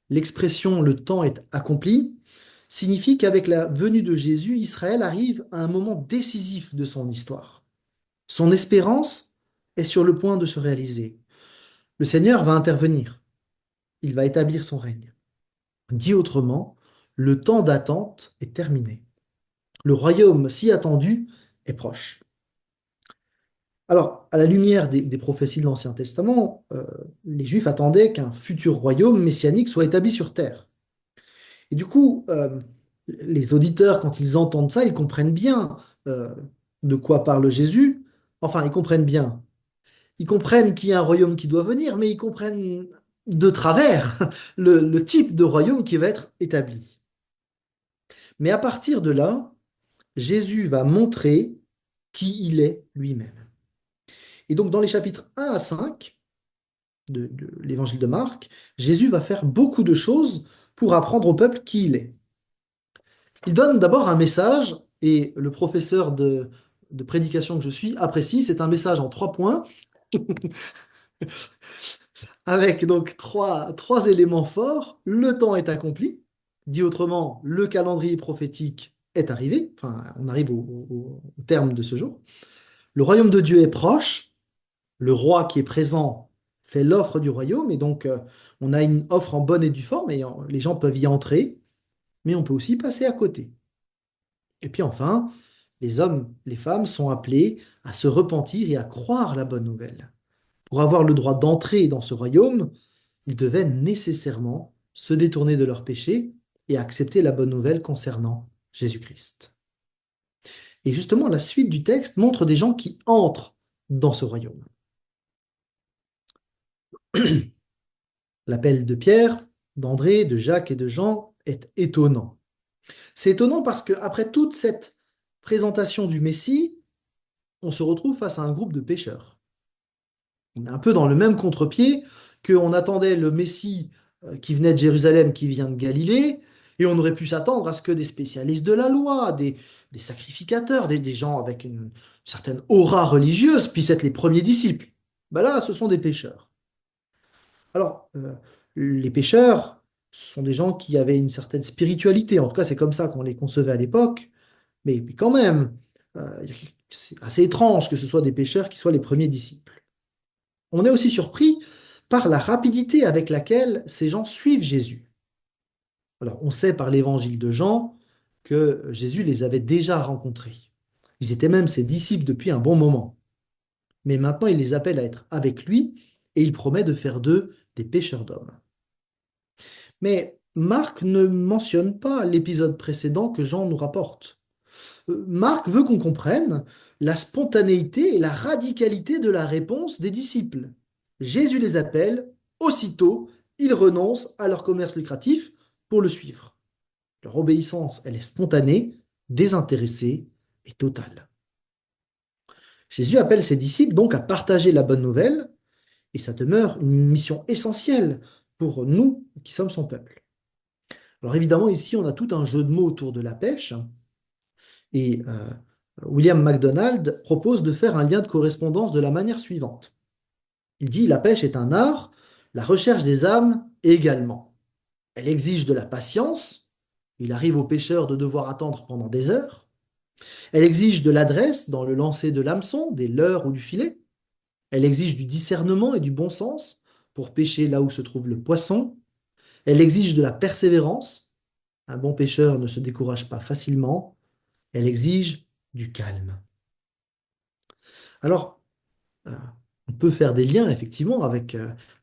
L'expression "le temps est accompli" signifie qu'avec la venue de Jésus, Israël arrive à un moment décisif de son histoire. Son espérance est sur le point de se réaliser. Le Seigneur va intervenir. Il va établir son règne. Dit autrement, le temps d'attente est terminé. Le royaume si attendu est proche. Alors, à la lumière des prophéties de l'Ancien Testament, les Juifs attendaient qu'un futur royaume messianique soit établi sur terre. Et du coup, les auditeurs, quand ils entendent ça, ils comprennent bien de quoi parle Jésus. Enfin, ils comprennent bien. Ils comprennent qu'il y a un royaume qui doit venir, mais ils comprennent de travers le type de royaume qui va être établi. Mais à partir de là, Jésus va montrer qui il est lui-même. Et donc, dans les chapitres 1 à 5 de l'évangile de Marc, Jésus va faire beaucoup de choses pour apprendre au peuple qui il est. Il donne d'abord un message, et le professeur de prédication que je suis apprécie, c'est un message en 3 points, avec donc trois éléments forts. Le temps est accompli, dit autrement, le calendrier prophétique est arrivé, enfin, on arrive au terme de ce jour. Le royaume de Dieu est proche, le roi qui est présent fait l'offre du royaume, et donc on a une offre en bonne et due forme, et les gens peuvent y entrer, mais on peut aussi passer à côté. Et puis enfin, les hommes, les femmes sont appelés à se repentir et à croire la bonne nouvelle. Pour avoir le droit d'entrer dans ce royaume, ils devaient nécessairement se détourner de leurs péchés et accepter la bonne nouvelle concernant Jésus-Christ. Et justement, la suite du texte montre des gens qui entrent dans ce royaume. L'appel de Pierre, d'André, de Jacques et de Jean est étonnant. C'est étonnant parce qu'après toute cette présentation du Messie, on se retrouve face à un groupe de pécheurs. On est un peu dans le même contre-pied qu'on attendait le Messie qui venait de Jérusalem, qui vient de Galilée, et on aurait pu s'attendre à ce que des spécialistes de la loi, des sacrificateurs, des gens avec une certaine aura religieuse puissent être les premiers disciples. Ben là, ce sont des pécheurs. Alors, les pécheurs, ce sont des gens qui avaient une certaine spiritualité, en tout cas c'est comme ça qu'on les concevait à l'époque, mais quand même, c'est assez étrange que ce soit des pécheurs qui soient les premiers disciples. On est aussi surpris par la rapidité avec laquelle ces gens suivent Jésus. Alors, on sait par l'évangile de Jean que Jésus les avait déjà rencontrés. Ils étaient même ses disciples depuis un bon moment. Mais maintenant, il les appelle à être avec lui et il promet de faire d'eux des pêcheurs d'hommes. Mais Marc ne mentionne pas l'épisode précédent que Jean nous rapporte. Marc veut qu'on comprenne la spontanéité et la radicalité de la réponse des disciples. Jésus les appelle, aussitôt, ils renoncent à leur commerce lucratif pour le suivre. Leur obéissance, elle est spontanée, désintéressée et totale. Jésus appelle ses disciples donc à partager la bonne nouvelle, et ça demeure une mission essentielle pour nous qui sommes son peuple. Alors évidemment, ici, on a tout un jeu de mots autour de la pêche, et William MacDonald propose de faire un lien de correspondance de la manière suivante. Il dit, la pêche est un art, la recherche des âmes également. Elle exige de la patience. Il arrive aux pêcheurs de devoir attendre pendant des heures. Elle exige de l'adresse dans le lancer de l'hameçon, des leurres ou du filet. Elle exige du discernement et du bon sens pour pêcher là où se trouve le poisson. Elle exige de la persévérance. Un bon pêcheur ne se décourage pas facilement. Elle exige du calme. Alors, euh, on peut faire des liens effectivement avec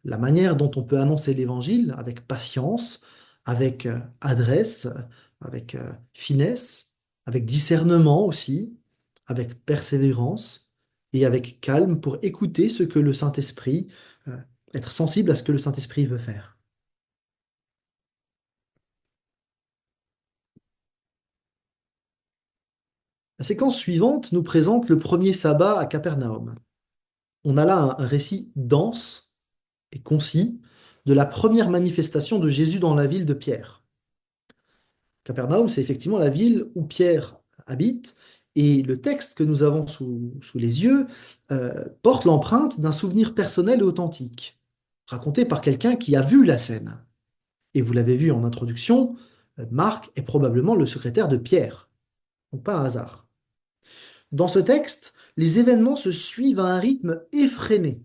la manière dont on peut annoncer l'évangile, avec patience, avec adresse, avec finesse, avec discernement aussi, avec persévérance et avec calme pour écouter ce que le Saint-Esprit, euh, être sensible à ce que le Saint-Esprit veut faire. La séquence suivante nous présente le premier sabbat à Capernaum. On a là un récit dense et concis de la première manifestation de Jésus dans la ville de Pierre. Capernaum, c'est effectivement la ville où Pierre habite, et le texte que nous avons sous les yeux porte l'empreinte d'un souvenir personnel et authentique, raconté par quelqu'un qui a vu la scène. Et vous l'avez vu en introduction, Marc est probablement le secrétaire de Pierre, donc pas un hasard. Dans ce texte, les événements se suivent à un rythme effréné.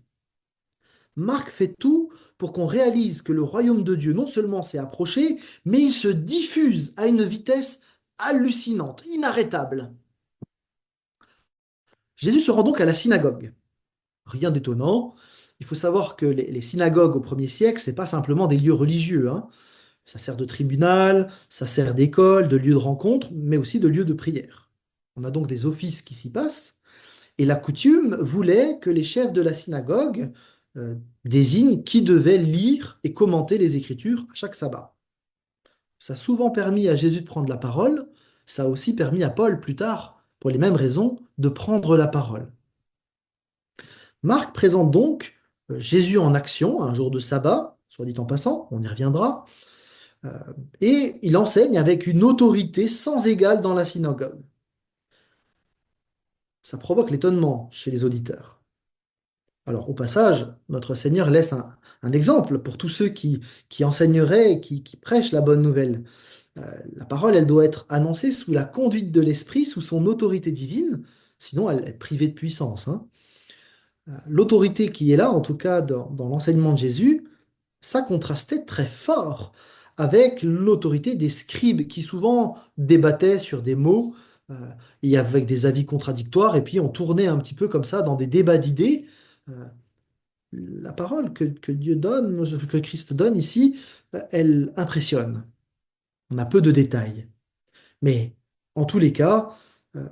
Marc fait tout pour qu'on réalise que le royaume de Dieu non seulement s'est approché, mais il se diffuse à une vitesse hallucinante, inarrêtable. Jésus se rend donc à la synagogue. Rien d'étonnant. Il faut savoir que les synagogues au 1er siècle, ce n'est pas simplement des lieux religieux, hein. Ça sert de tribunal, ça sert d'école, de lieu de rencontre, mais aussi de lieu de prière. On a donc des offices qui s'y passent. Et la coutume voulait que les chefs de la synagogue désignent qui devait lire et commenter les Écritures à chaque sabbat. Ça a souvent permis à Jésus de prendre la parole, ça a aussi permis à Paul plus tard, pour les mêmes raisons, de prendre la parole. Marc présente donc Jésus en action, un jour de sabbat, soit dit en passant, on y reviendra, et il enseigne avec une autorité sans égale dans la synagogue. Ça provoque l'étonnement chez les auditeurs. Alors, au passage, notre Seigneur laisse un exemple pour tous ceux qui enseigneraient et qui prêchent la bonne nouvelle. La parole, elle doit être annoncée sous la conduite de l'Esprit, sous son autorité divine, sinon elle est privée de puissance, hein. L'autorité qui est là, en tout cas dans l'enseignement de Jésus, ça contrastait très fort avec l'autorité des scribes qui souvent débattaient sur des mots et avec des avis contradictoires, et puis on tournait un petit peu comme ça dans des débats d'idées. La parole que Dieu donne, que Christ donne ici, elle impressionne. On a peu de détails. Mais en tous les cas, euh,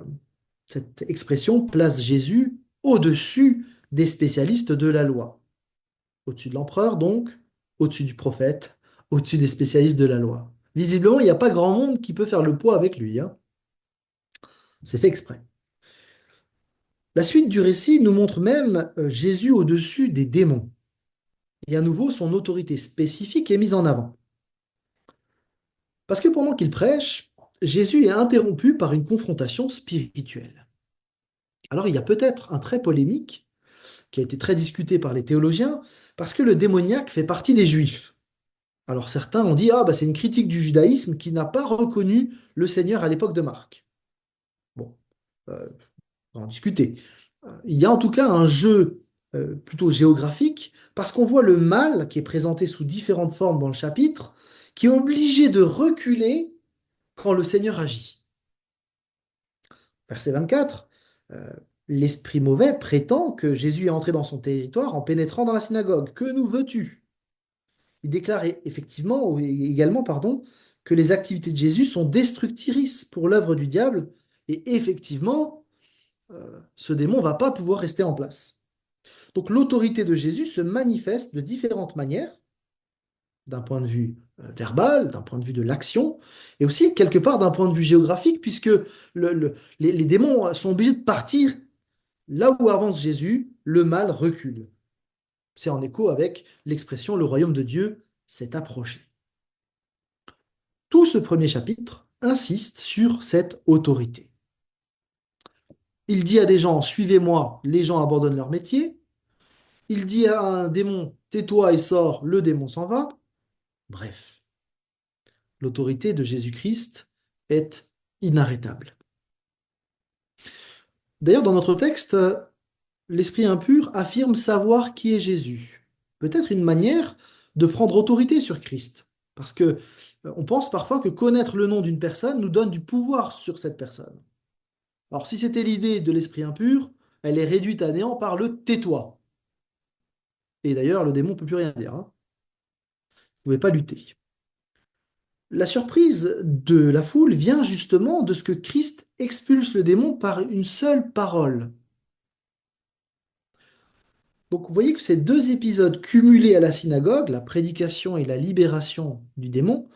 cette expression place Jésus au-dessus des spécialistes de la loi. Au-dessus de l'empereur, donc, au-dessus du prophète, au-dessus des spécialistes de la loi. Visiblement, il n'y a pas grand monde qui peut faire le poids avec lui, hein. C'est fait exprès. La suite du récit nous montre même Jésus au-dessus des démons. Et à nouveau, son autorité spécifique est mise en avant. Parce que pendant qu'il prêche, Jésus est interrompu par une confrontation spirituelle. Alors il y a peut-être un trait polémique qui a été très discuté par les théologiens, parce que le démoniaque fait partie des Juifs. Alors certains ont dit, ah bah c'est une critique du judaïsme qui n'a pas reconnu le Seigneur à l'époque de Marc. Bon, on va en discuter. Il y a en tout cas un jeu plutôt géographique, parce qu'on voit le mal qui est présenté sous différentes formes dans le chapitre, qui est obligé de reculer quand le Seigneur agit. Verset 24, l'esprit mauvais prétend que Jésus est entré dans son territoire en pénétrant dans la synagogue. Que nous veux-tu? Il déclare effectivement, ou également, pardon, que les activités de Jésus sont destructrices pour l'œuvre du diable, et effectivement, ce démon ne va pas pouvoir rester en place. Donc l'autorité de Jésus se manifeste de différentes manières, d'un point de vue verbal, d'un point de vue de l'action, et aussi quelque part d'un point de vue géographique, puisque les démons sont obligés de partir là où avance Jésus, le mal recule. C'est en écho avec l'expression « le royaume de Dieu s'est approché ». Tout ce premier chapitre insiste sur cette autorité. Il dit à des gens « suivez-moi », les gens abandonnent leur métier. Il dit à un démon, tais-toi et sors, le démon s'en va. Bref, l'autorité de Jésus-Christ est inarrêtable. D'ailleurs, dans notre texte, l'esprit impur affirme savoir qui est Jésus. Peut-être une manière de prendre autorité sur Christ. Parce que on pense parfois que connaître le nom d'une personne nous donne du pouvoir sur cette personne. Alors, si c'était l'idée de l'esprit impur, elle est réduite à néant par le tais-toi. Et d'ailleurs, le démon ne peut plus rien dire, hein. Il ne pouvait pas lutter. La surprise de la foule vient justement de ce que Christ expulse le démon par une seule parole. Donc vous voyez que ces deux épisodes cumulés à la synagogue, la prédication et la libération du démon,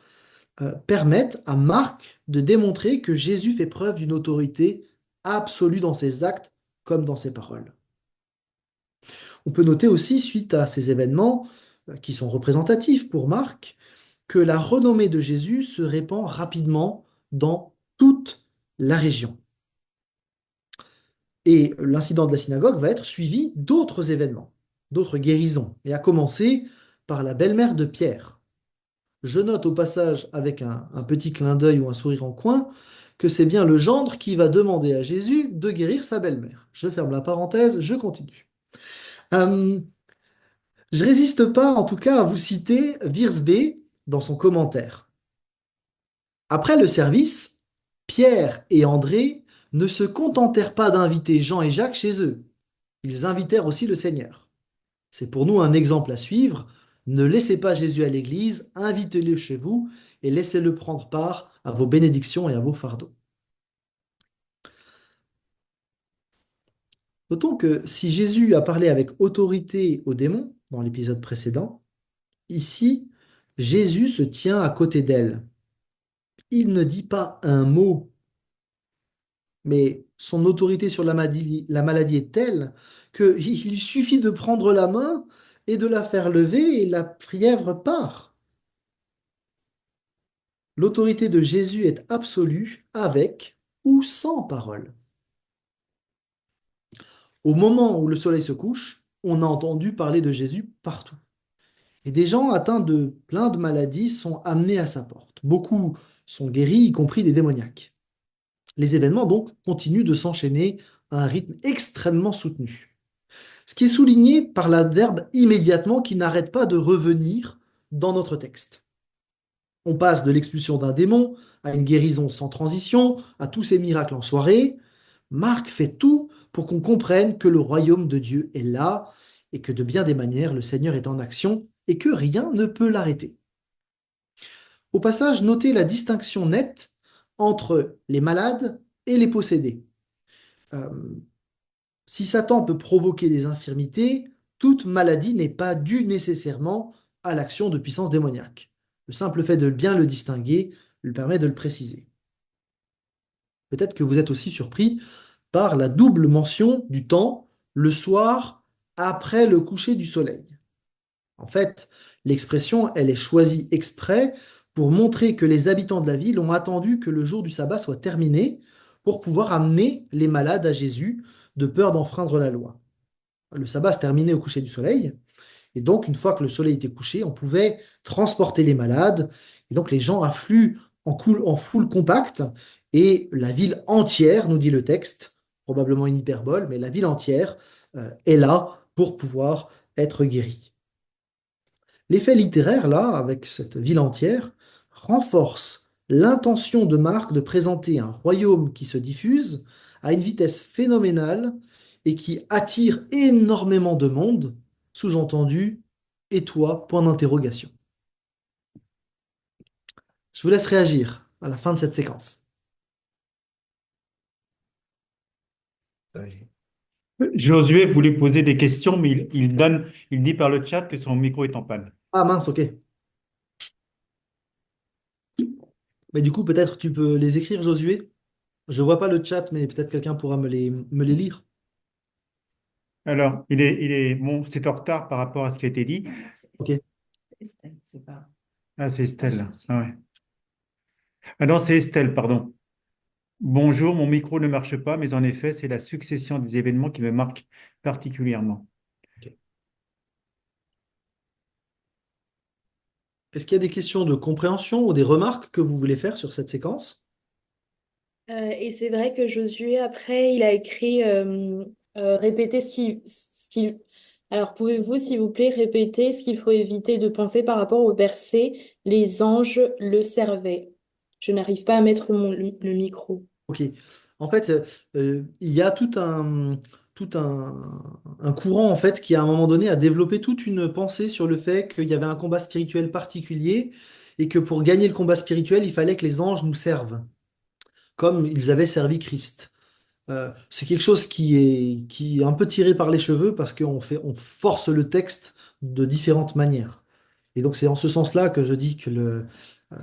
permettent à Marc de démontrer que Jésus fait preuve d'une autorité absolue dans ses actes comme dans ses paroles. On peut noter aussi, suite à ces événements qui sont représentatifs pour Marc, que la renommée de Jésus se répand rapidement dans toute la région. Et l'incident de la synagogue va être suivi d'autres événements, d'autres guérisons, et à commencer par la belle-mère de Pierre. Je note au passage, avec un petit clin d'œil ou un sourire en coin, que c'est bien le gendre qui va demander à Jésus de guérir sa belle-mère. Je ferme la parenthèse, je continue. Euh, je résiste pas, en tout cas, à vous citer Wiersbe dans son commentaire. Après le service, Pierre et André ne se contentèrent pas d'inviter Jean et Jacques chez eux. Ils invitèrent aussi le Seigneur. C'est pour nous un exemple à suivre. Ne laissez pas Jésus à l'église, invitez-le chez vous et laissez-le prendre part à vos bénédictions et à vos fardeaux. Notons que si Jésus a parlé avec autorité aux démons dans l'épisode précédent, ici, Jésus se tient à côté d'elle. Il ne dit pas un mot, mais son autorité sur la maladie est telle qu'il suffit de prendre la main et de la faire lever et la fièvre part. L'autorité de Jésus est absolue avec ou sans parole. Au moment où le soleil se couche, on a entendu parler de Jésus partout. Et des gens atteints de plein de maladies sont amenés à sa porte. Beaucoup sont guéris, y compris des démoniaques. Les événements donc continuent de s'enchaîner à un rythme extrêmement soutenu. Ce qui est souligné par l'adverbe immédiatement qui n'arrête pas de revenir dans notre texte. On passe de l'expulsion d'un démon à une guérison sans transition, à tous ces miracles en soirée. Marc fait tout pour qu'on comprenne que le royaume de Dieu est là et que de bien des manières, le Seigneur est en action et que rien ne peut l'arrêter. Au passage, notez la distinction nette entre les malades et les possédés. Euh, Si Satan peut provoquer des infirmités, toute maladie n'est pas due nécessairement à l'action de puissance démoniaque. Le simple fait de bien le distinguer lui permet de le préciser. Peut-être que vous êtes aussi surpris par la double mention du temps, le soir, après le coucher du soleil. En fait, l'expression, elle est choisie exprès pour montrer que les habitants de la ville ont attendu que le jour du sabbat soit terminé pour pouvoir amener les malades à Jésus de peur d'enfreindre la loi. Le sabbat se terminait au coucher du soleil, et donc une fois que le soleil était couché, on pouvait transporter les malades, et donc les gens affluent en foule compacte, et la ville entière, nous dit le texte, probablement une hyperbole, mais la ville entière est là pour pouvoir être guérie. L'effet littéraire, là, avec cette ville entière, renforce l'intention de Marc de présenter un royaume qui se diffuse à une vitesse phénoménale et qui attire énormément de monde, sous-entendu, et toi, point d'interrogation. Je vous laisse réagir à la fin de cette séquence. Josué voulait poser des questions, mais il dit par le chat que son micro est en panne. Ah mince, ok. Mais du coup, peut-être tu peux les écrire, Josué. Je vois pas le chat, mais peut-être quelqu'un pourra me les lire. Alors, bon, c'est en retard par rapport à ce qui a été dit. Ok. Ah, c'est Estelle. Ah, ouais. Ah non, c'est Estelle, pardon. Bonjour, mon micro ne marche pas, mais en effet, c'est la succession des événements qui me marque particulièrement. Ok. Est-ce qu'il y a des questions de compréhension ou des remarques que vous voulez faire sur cette séquence? Et c'est vrai que Josué, après, il a écrit répéter Alors, pouvez-vous, s'il vous plaît, répéter ce qu'il faut éviter de penser par rapport au verset les anges le servaient. Je n'arrive pas à mettre le micro. Ok. En fait, il y a un courant en fait qui, à un moment donné, a développé toute une pensée sur le fait qu'il y avait un combat spirituel particulier et que pour gagner le combat spirituel, il fallait que les anges nous servent, comme ils avaient servi Christ. C'est quelque chose qui est un peu tiré par les cheveux parce on force le texte de différentes manières. Et donc c'est en ce sens-là que je dis que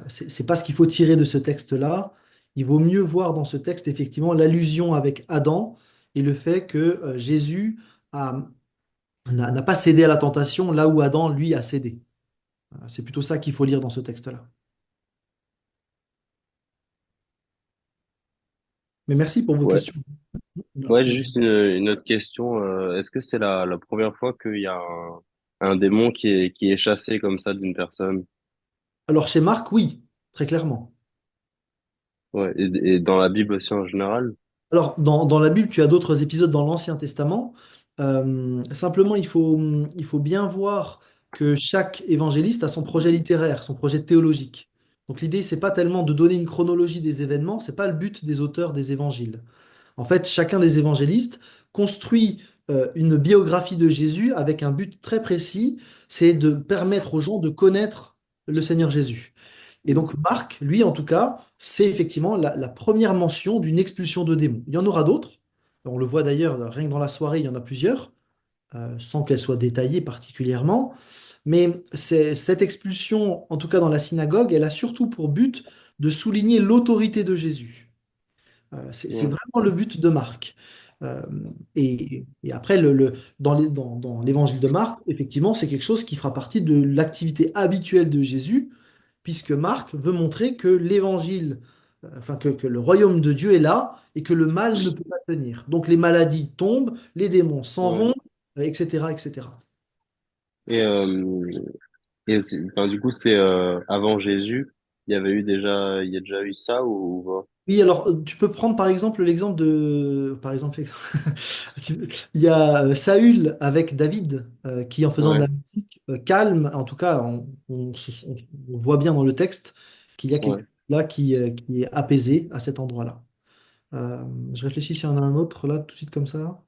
c'est pas ce qu'il faut tirer de ce texte-là. Il vaut mieux voir dans ce texte effectivement l'allusion avec Adam et le fait que Jésus a- n'a pas cédé à la tentation là où Adam, lui, a cédé. C'est plutôt ça qu'il faut lire dans ce texte-là. Mais merci pour vos Ouais, questions. ouais, j'ai juste une autre question. Est-ce que c'est la première fois qu'il y a un démon qui est chassé comme ça d'une personne? Alors chez Marc, oui, très clairement. Ouais, et dans la Bible aussi en général? Alors, dans la Bible, tu as d'autres épisodes dans l'Ancien Testament. Simplement, il faut bien voir que chaque évangéliste a son projet littéraire, son projet théologique. Donc l'idée, c'est pas tellement de donner une chronologie des événements, c'est pas le but des auteurs des évangiles. En fait, chacun des évangélistes construit une biographie de Jésus avec un but très précis, c'est de permettre aux gens de connaître le Seigneur Jésus. Et donc Marc, lui en tout cas, c'est effectivement la première mention d'une expulsion de démons. Il y en aura d'autres. On le voit d'ailleurs, rien que dans la soirée, il y en a plusieurs, sans qu'elles soient détaillées particulièrement. Mais cette expulsion, en tout cas dans la synagogue, elle a surtout pour but de souligner l'autorité de Jésus. C'est Ouais, vraiment le but de Marc. Euh, et après, dans l'évangile de Marc, effectivement, c'est quelque chose qui fera partie de l'activité habituelle de Jésus, puisque Marc veut montrer que l'évangile, enfin que le royaume de Dieu est là et que le mal ne peut pas tenir. Donc les maladies tombent, les démons s'en ouais. vont, etc., etc. Et, enfin, du coup, c'est avant Jésus, il y a déjà eu ça ou pas? Oui, alors tu peux prendre par exemple l'exemple de, par exemple, il y a Saül avec David qui, en faisant de la Ouais, musique calme, en tout cas, on voit bien dans le texte qu'il y a quelque ouais. chose là qui est apaisé à cet endroit-là. Je réfléchis s'il y en a un autre là tout de suite comme ça.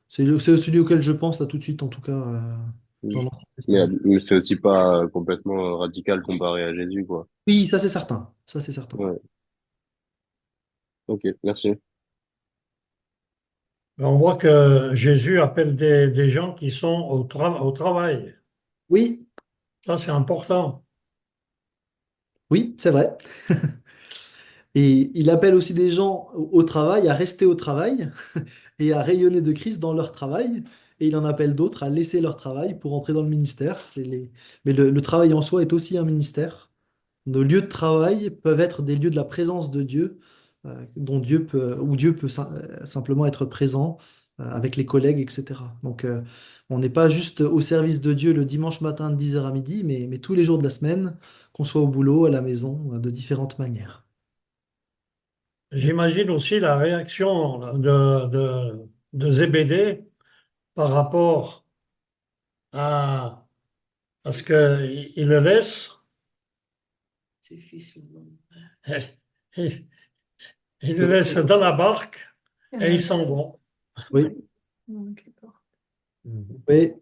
C'est celui auquel je pense là tout de suite, en tout cas, Mm. dans l'Ancien Testament. Mais c'est aussi pas complètement radical comparé à Jésus, quoi. Oui, ça c'est certain. Ça c'est certain. Ouais, ok, merci. On voit que Jésus appelle des gens qui sont au travail. Oui, Ça, c'est important. oui, c'est vrai. Et il appelle aussi des gens au travail, à rester au travail et à rayonner de Christ dans leur travail. Et il en appelle d'autres à laisser leur travail pour entrer dans le ministère. Mais le travail en soi est aussi un ministère. Nos lieux de travail peuvent être des lieux de la présence de Dieu, où Dieu peut simplement être présent avec les collègues, etc. Donc, on n'est pas juste au service de Dieu le dimanche matin de 10 heures à midi, mais tous les jours de la semaine, qu'on soit au boulot, à la maison, de différentes manières. J'imagine aussi la réaction de Zébédée par rapport à ce qu'il le laisse. Il, il le laisse dans la barque et ils s'en vont. Oui. Oui,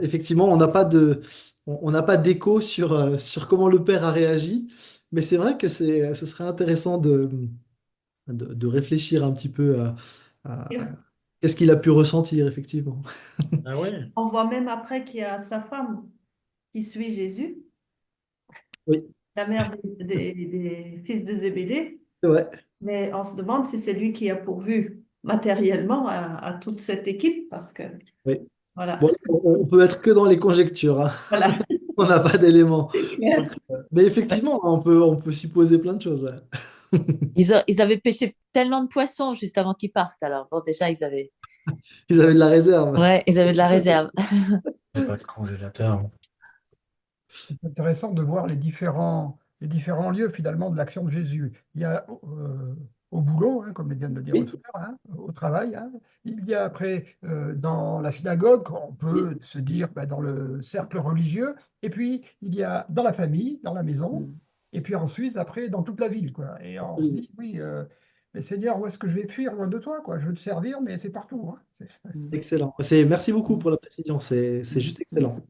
effectivement, on n'a pas d'écho sur comment le père a réagi, mais c'est vrai que ce serait intéressant de réfléchir un petit peu à qu'est-ce qu'il a pu ressentir, effectivement. Ah ouais. On voit même après qu'il y a sa femme qui suit Jésus, Oui, la mère des fils de Zébédée, c'est vrai. mais on se demande si c'est lui qui a pourvu matériellement à toute cette équipe, parce que, Oui. voilà, Bon, on peut être que dans les conjectures, hein. voilà, On n'a pas d'éléments. c'est clair. Mais effectivement, on peut supposer plein de choses, ouais. Ils avaient pêché tellement de poissons juste avant qu'ils partent. Alors, bon, déjà, Ils avaient de la réserve. ouais, ils avaient de la réserve. J'ai pas de congélateur. C'est intéressant de voir les différents lieux finalement de l'action de Jésus. Il y a au boulot, hein, comme vient de le dire Oui, votre frère, hein, au travail. Hein. Il y a après dans la synagogue, on oui. peut se dire dans le cercle religieux. Et puis il y a dans la famille, dans la maison. Et puis ensuite, après, dans toute la ville. Quoi. Et on se dit, oui, mais Seigneur, où est-ce que je vais fuir loin de toi, quoi? Je veux te servir, mais c'est partout. Hein. Excellent. Merci beaucoup pour la précision, c'est juste excellent.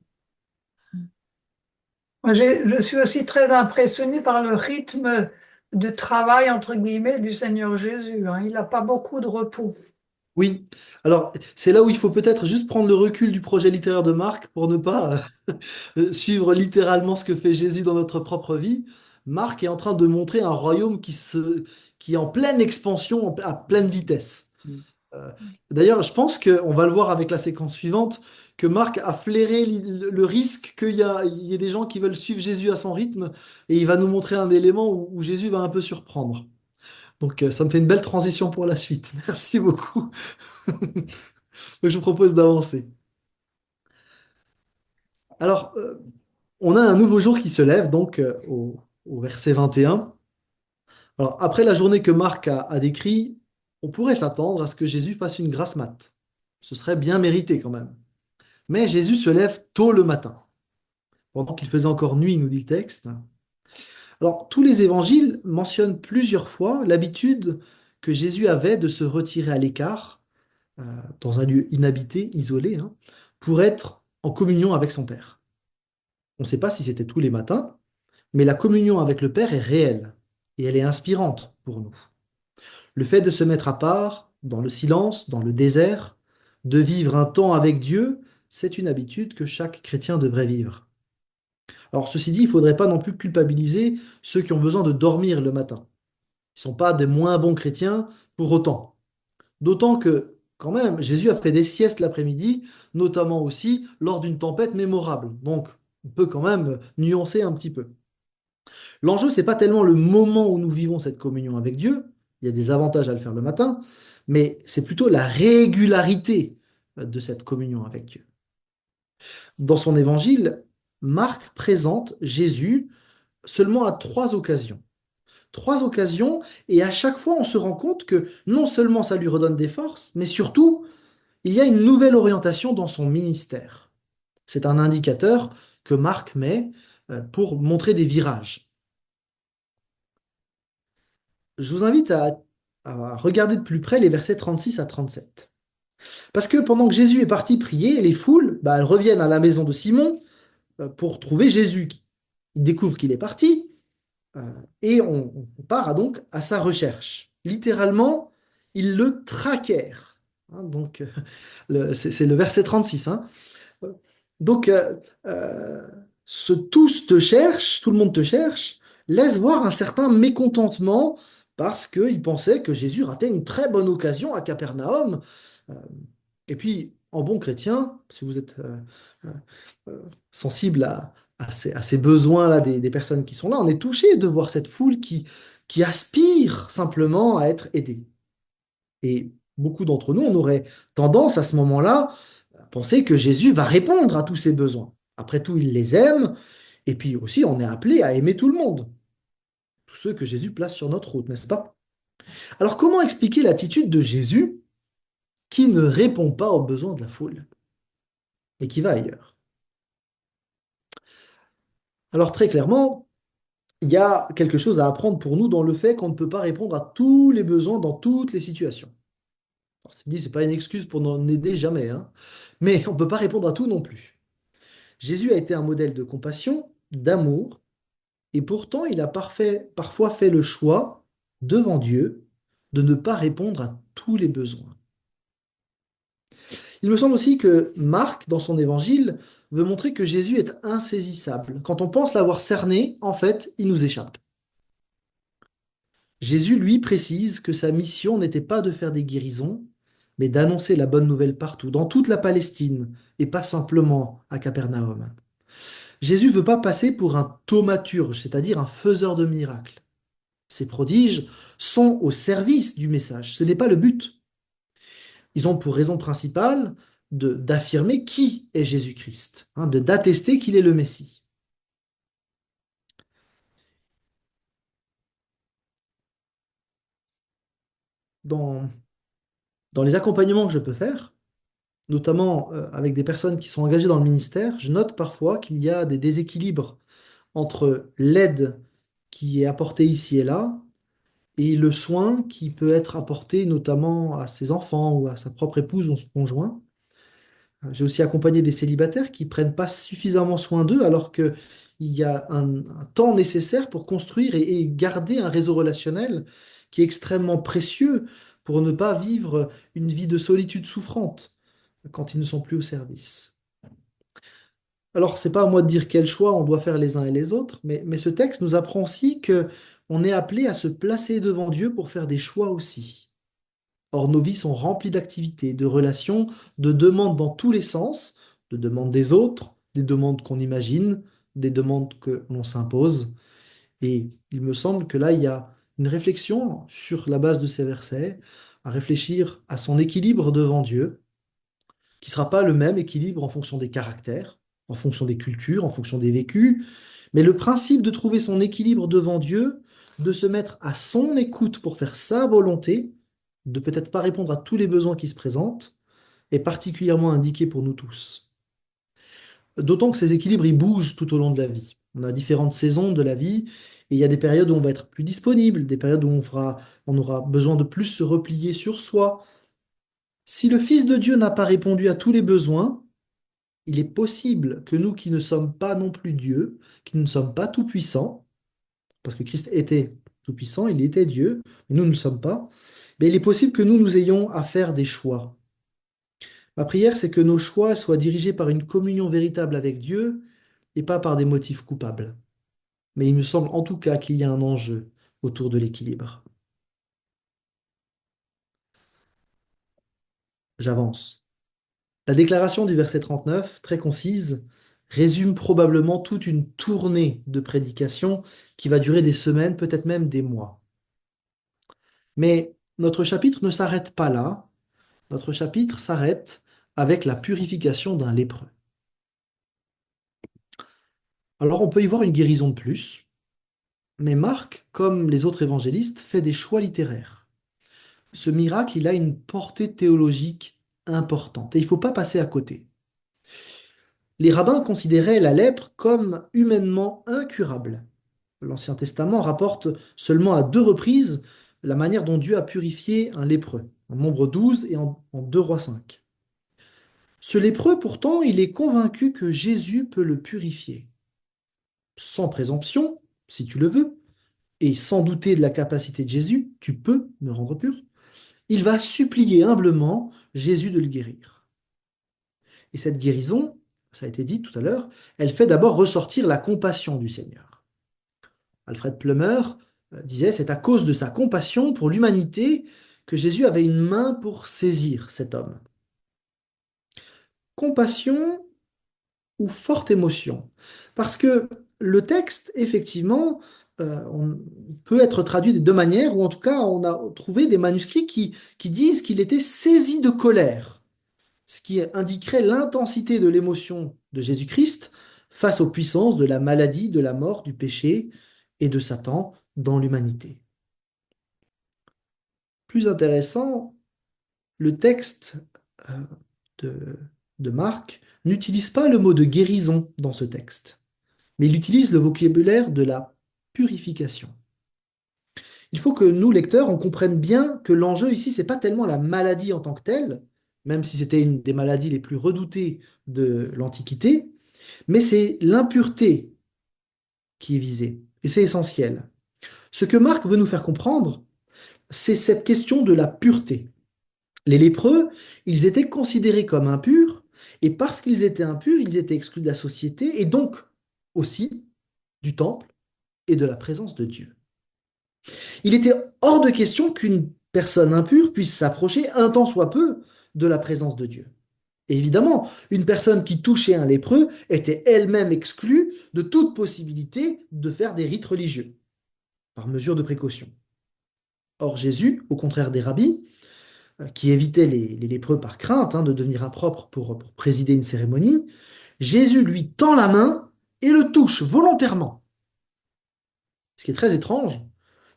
Moi, je suis aussi très impressionnée par le rythme de travail, entre guillemets, du Seigneur Jésus. Hein. Il n'a pas beaucoup de repos. Oui, alors c'est là où il faut peut-être juste prendre le recul du projet littéraire de Marc pour ne pas suivre littéralement ce que fait Jésus dans notre propre vie. Marc est en train de montrer un royaume qui est en pleine expansion, à pleine vitesse. Euh, D'ailleurs, je pense qu'on va le voir avec la séquence suivante, que Marc a flairé le risque il y ait des gens qui veulent suivre Jésus à son rythme, et il va nous montrer un élément où Jésus va un peu surprendre. Donc, ça me fait une belle transition pour la suite. Merci beaucoup. Donc, je vous propose d'avancer. Alors, on a un nouveau jour qui se lève, donc au verset 21. Alors, après la journée que Marc a décrit, on pourrait s'attendre à ce que Jésus fasse une grasse mat. Ce serait bien mérité quand même. Mais Jésus se lève tôt le matin, pendant qu'il faisait encore nuit, nous dit le texte. Alors, tous les évangiles mentionnent plusieurs fois l'habitude que Jésus avait de se retirer à l'écart, euh, dans un lieu inhabité, isolé, hein, pour être en communion avec son Père. On ne sait pas si c'était tous les matins, mais la communion avec le Père est réelle et elle est inspirante pour nous. Le fait de se mettre à part, dans le silence, dans le désert, de vivre un temps avec Dieu, c'est une habitude que chaque chrétien devrait vivre. Alors ceci dit, il ne faudrait pas non plus culpabiliser ceux qui ont besoin de dormir le matin. Ils ne sont pas des moins bons chrétiens pour autant. D'autant que, quand même, Jésus a fait des siestes l'après-midi, notamment aussi lors d'une tempête mémorable. Donc, on peut quand même nuancer un petit peu. L'enjeu, c'est pas tellement le moment où nous vivons cette communion avec Dieu, il y a des avantages à le faire le matin, mais c'est plutôt la régularité de cette communion avec Dieu. Dans son évangile, Marc présente Jésus seulement à trois occasions. Trois occasions, et à chaque fois, on se rend compte que non seulement ça lui redonne des forces, mais surtout, il y a une nouvelle orientation dans son ministère. C'est un indicateur que Marc met pour montrer des virages. Je vous invite à regarder de plus près les versets 36 à 37. Parce que pendant que Jésus est parti prier, les foules, elles reviennent à la maison de Simon pour trouver Jésus. Ils découvrent qu'il est parti euh, et on part donc à sa recherche. Littéralement, ils le traquèrent. Hein, donc, c'est le verset 36. Hein. Donc, tous te cherchent, tout le monde te cherche, laisse voir un certain mécontentement parce qu'ils pensaient que Jésus ratait une très bonne occasion à Capernaum. Euh, et puis, en bon chrétien, si vous êtes euh, sensible à ces besoins-là des personnes qui sont là, on est touché de voir cette foule qui aspire simplement à être aidée. Et beaucoup d'entre nous, on aurait tendance à ce moment-là à penser que Jésus va répondre à tous ces besoins. Après tout, il les aime, et puis aussi, on est appelé à aimer tout le monde, tous ceux que Jésus place sur notre route, n'est-ce pas? Alors, comment expliquer l'attitude de Jésus qui ne répond pas aux besoins de la foule, mais qui va ailleurs? Alors, très clairement, il y a quelque chose à apprendre pour nous dans le fait qu'on ne peut pas répondre à tous les besoins dans toutes les situations. Alors, c'est pas une excuse pour n'en aider jamais, hein. Mais on ne peut pas répondre à tout non plus. Jésus a été un modèle de compassion, d'amour, et pourtant il a parfois fait le choix, devant Dieu, de ne pas répondre à tous les besoins. Il me semble aussi que Marc, dans son évangile, veut montrer que Jésus est insaisissable. Quand on pense l'avoir cerné, en fait, il nous échappe. Jésus, lui, précise que sa mission n'était pas de faire des guérisons, mais d'annoncer la bonne nouvelle partout, dans toute la Palestine, et pas simplement à Capernaum. Jésus ne veut pas passer pour un thaumaturge, c'est-à-dire un faiseur de miracles. Ces prodiges sont au service du message, ce n'est pas le but. Ils ont pour raison principale d'affirmer qui est Jésus-Christ, d'attester qu'il est le Messie. dans, dans les accompagnements que je peux faire, notamment avec des personnes qui sont engagées dans le ministère, je note parfois qu'il y a des déséquilibres entre l'aide qui est apportée ici et là et le soin qui peut être apporté notamment à ses enfants ou à sa propre épouse ou son conjoint. J'ai aussi accompagné des célibataires qui prennent pas suffisamment soin d'eux alors qu'il y a un temps nécessaire pour construire et garder un réseau relationnel qui est extrêmement précieux pour ne pas vivre une vie de solitude souffrante quand ils ne sont plus au service. Alors, c'est pas à moi de dire quel choix on doit faire les uns et les autres, mais ce texte nous apprend aussi que on est appelé à se placer devant Dieu pour faire des choix aussi. Or, nos vies sont remplies d'activités, de relations, de demandes dans tous les sens, de demandes des autres, des demandes qu'on imagine, des demandes que l'on s'impose. Et il me semble que là, il y a une réflexion sur la base de ces versets, à réfléchir à son équilibre devant Dieu, qui ne sera pas le même équilibre en fonction des caractères, en fonction des cultures, en fonction des vécus, mais le principe de trouver son équilibre devant Dieu, de se mettre à son écoute pour faire sa volonté, de peut-être pas répondre à tous les besoins qui se présentent, est particulièrement indiqué pour nous tous. D'autant que ces équilibres, ils bougent tout au long de la vie. On a différentes saisons de la vie, et il y a des périodes où on va être plus disponible, des périodes où on aura besoin de plus se replier sur soi. Si le Fils de Dieu n'a pas répondu à tous les besoins, il est possible que nous qui ne sommes pas non plus Dieu, qui ne sommes pas tout-puissants, parce que Christ était tout-puissant, il était Dieu, mais nous ne le sommes pas, mais il est possible que nous ayons à faire des choix. Ma prière, c'est que nos choix soient dirigés par une communion véritable avec Dieu et pas par des motifs coupables. Mais il me semble en tout cas qu'il y a un enjeu autour de l'équilibre. J'avance. La déclaration du verset 39, très concise, résume probablement toute une tournée de prédication qui va durer des semaines, peut-être même des mois. Mais notre chapitre ne s'arrête pas là. Notre chapitre s'arrête avec la purification d'un lépreux. Alors on peut y voir une guérison de plus, mais Marc, comme les autres évangélistes, fait des choix littéraires. Ce miracle, il a une portée théologique importante et il ne faut pas passer à côté. Les rabbins considéraient la lèpre comme humainement incurable. L'Ancien Testament rapporte seulement à 2 reprises la manière dont Dieu a purifié un lépreux, en Nombre 12 et en 2 Rois 5. Ce lépreux, pourtant, il est convaincu que Jésus peut le purifier. Sans présomption, si tu le veux, et sans douter de la capacité de Jésus, tu peux me rendre pur. Il va supplier humblement Jésus de le guérir. Et cette guérison, ça a été dit tout à l'heure, elle fait d'abord ressortir la compassion du Seigneur. Alfred Plummer disait, c'est à cause de sa compassion pour l'humanité que Jésus avait une main pour saisir cet homme. Compassion ou forte émotion. Parce que le texte, effectivement, on peut être traduit de 2 manières, ou en tout cas, on a trouvé des manuscrits qui disent qu'il était saisi de colère, ce qui indiquerait l'intensité de l'émotion de Jésus-Christ face aux puissances de la maladie, de la mort, du péché et de Satan dans l'humanité. Plus intéressant, le texte de, de Marc n'utilise pas le mot de guérison dans ce texte, mais il utilise le vocabulaire de la purification. Il faut que nous, lecteurs, on comprenne bien que l'enjeu ici, c'est pas tellement la maladie en tant que telle, même si c'était une des maladies les plus redoutées de l'Antiquité, mais c'est l'impureté qui est visée, et c'est essentiel. Ce que Marc veut nous faire comprendre, c'est cette question de la pureté. Les lépreux, ils étaient considérés comme impurs, et parce qu'ils étaient impurs, ils étaient exclus de la société, et donc aussi du temple et de la présence de Dieu. Il était hors de question qu'une personne impure puisse s'approcher un tant soit peu de la présence de Dieu. Et évidemment, une personne qui touchait un lépreux était elle-même exclue de toute possibilité de faire des rites religieux, par mesure de précaution. Or Jésus, au contraire des rabbis, qui évitaient les lépreux par crainte de devenir impropres pour présider une cérémonie, Jésus lui tend la main et le touche volontairement. Ce qui est très étrange,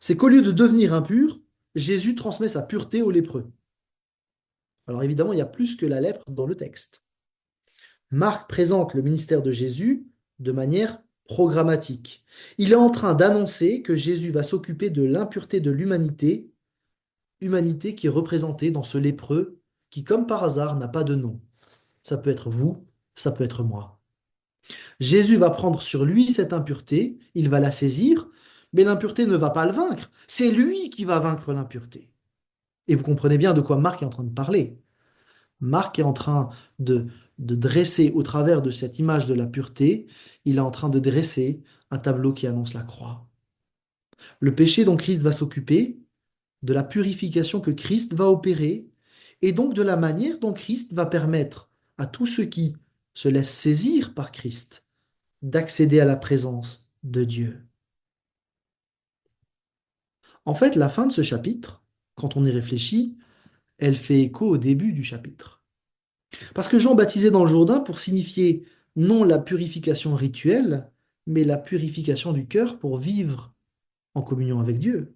c'est qu'au lieu de devenir impur, Jésus transmet sa pureté aux lépreux. Alors évidemment, il y a plus que la lèpre dans le texte. Marc présente le ministère de Jésus de manière programmatique. Il est en train d'annoncer que Jésus va s'occuper de l'impureté de l'humanité, humanité qui est représentée dans ce lépreux qui, comme par hasard, n'a pas de nom. Ça peut être vous, ça peut être moi. Jésus va prendre sur lui cette impureté, il va la saisir, mais l'impureté ne va pas le vaincre. C'est lui qui va vaincre l'impureté. Et vous comprenez bien de quoi Marc est en train de parler. Marc est en train de, de dresser, au travers de cette image de la pureté, il est en train de dresser un tableau qui annonce la croix. Le péché dont Christ va s'occuper, de la purification que Christ va opérer, et donc de la manière dont Christ va permettre à tous ceux qui se laissent saisir par Christ d'accéder à la présence de Dieu. En fait, la fin de ce chapitre, quand on y réfléchit, elle fait écho au début du chapitre. Parce que Jean baptisait dans le Jourdain pour signifier non la purification rituelle, mais la purification du cœur pour vivre en communion avec Dieu.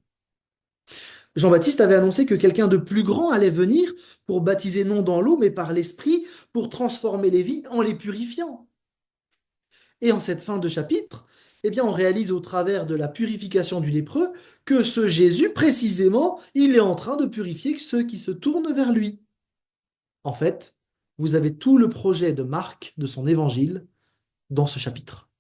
Jean-Baptiste avait annoncé que quelqu'un de plus grand allait venir pour baptiser non dans l'eau, mais par l'Esprit, pour transformer les vies en les purifiant. Et en cette fin de chapitre, eh bien, on réalise au travers de la purification du lépreux que ce Jésus, précisément, il est en train de purifier ceux qui se tournent vers lui. En fait, vous avez tout le projet de Marc, de son évangile, dans ce chapitre.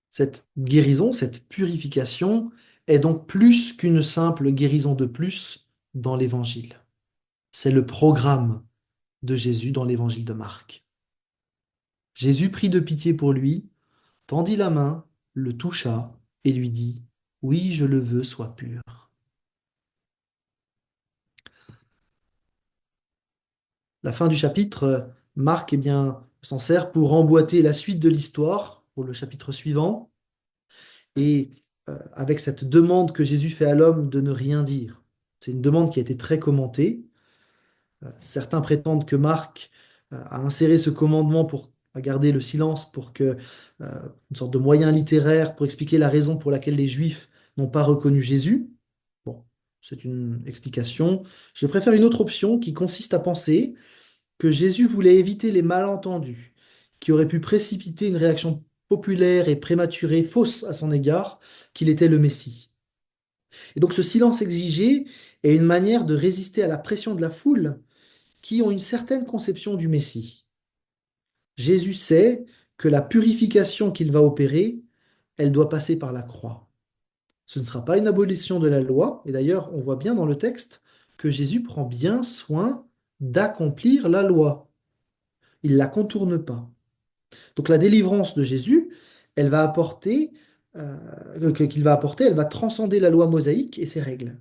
Cette guérison, cette purification est donc plus qu'une simple guérison de plus dans l'évangile. C'est le programme de Jésus dans l'évangile de Marc. Jésus prit de pitié pour lui, tendit la main, le toucha et lui dit: Oui, je le veux, sois pur. La fin du chapitre, Marc s'en sert pour emboîter la suite de l'histoire pour le chapitre suivant, et avec cette demande que Jésus fait à l'homme de ne rien dire. C'est une demande qui a été très commentée. Certains prétendent que Marc a inséré ce commandement pour à garder le silence pour que une sorte de moyen littéraire pour expliquer la raison pour laquelle les Juifs n'ont pas reconnu Jésus. Bon, c'est une explication. Je préfère une autre option qui consiste à penser que Jésus voulait éviter les malentendus qui auraient pu précipiter une réaction populaire et prématurée, fausse à son égard, qu'il était le Messie. Et donc ce silence exigé est une manière de résister à la pression de la foule qui ont une certaine conception du Messie. Jésus sait que la purification qu'il va opérer, elle doit passer par la croix. Ce ne sera pas une abolition de la loi, et d'ailleurs on voit bien dans le texte que Jésus prend bien soin d'accomplir la loi. Il ne la contourne pas. Donc la délivrance de Jésus, elle va apporter, qu'il va apporter, elle va transcender la loi mosaïque et ses règles.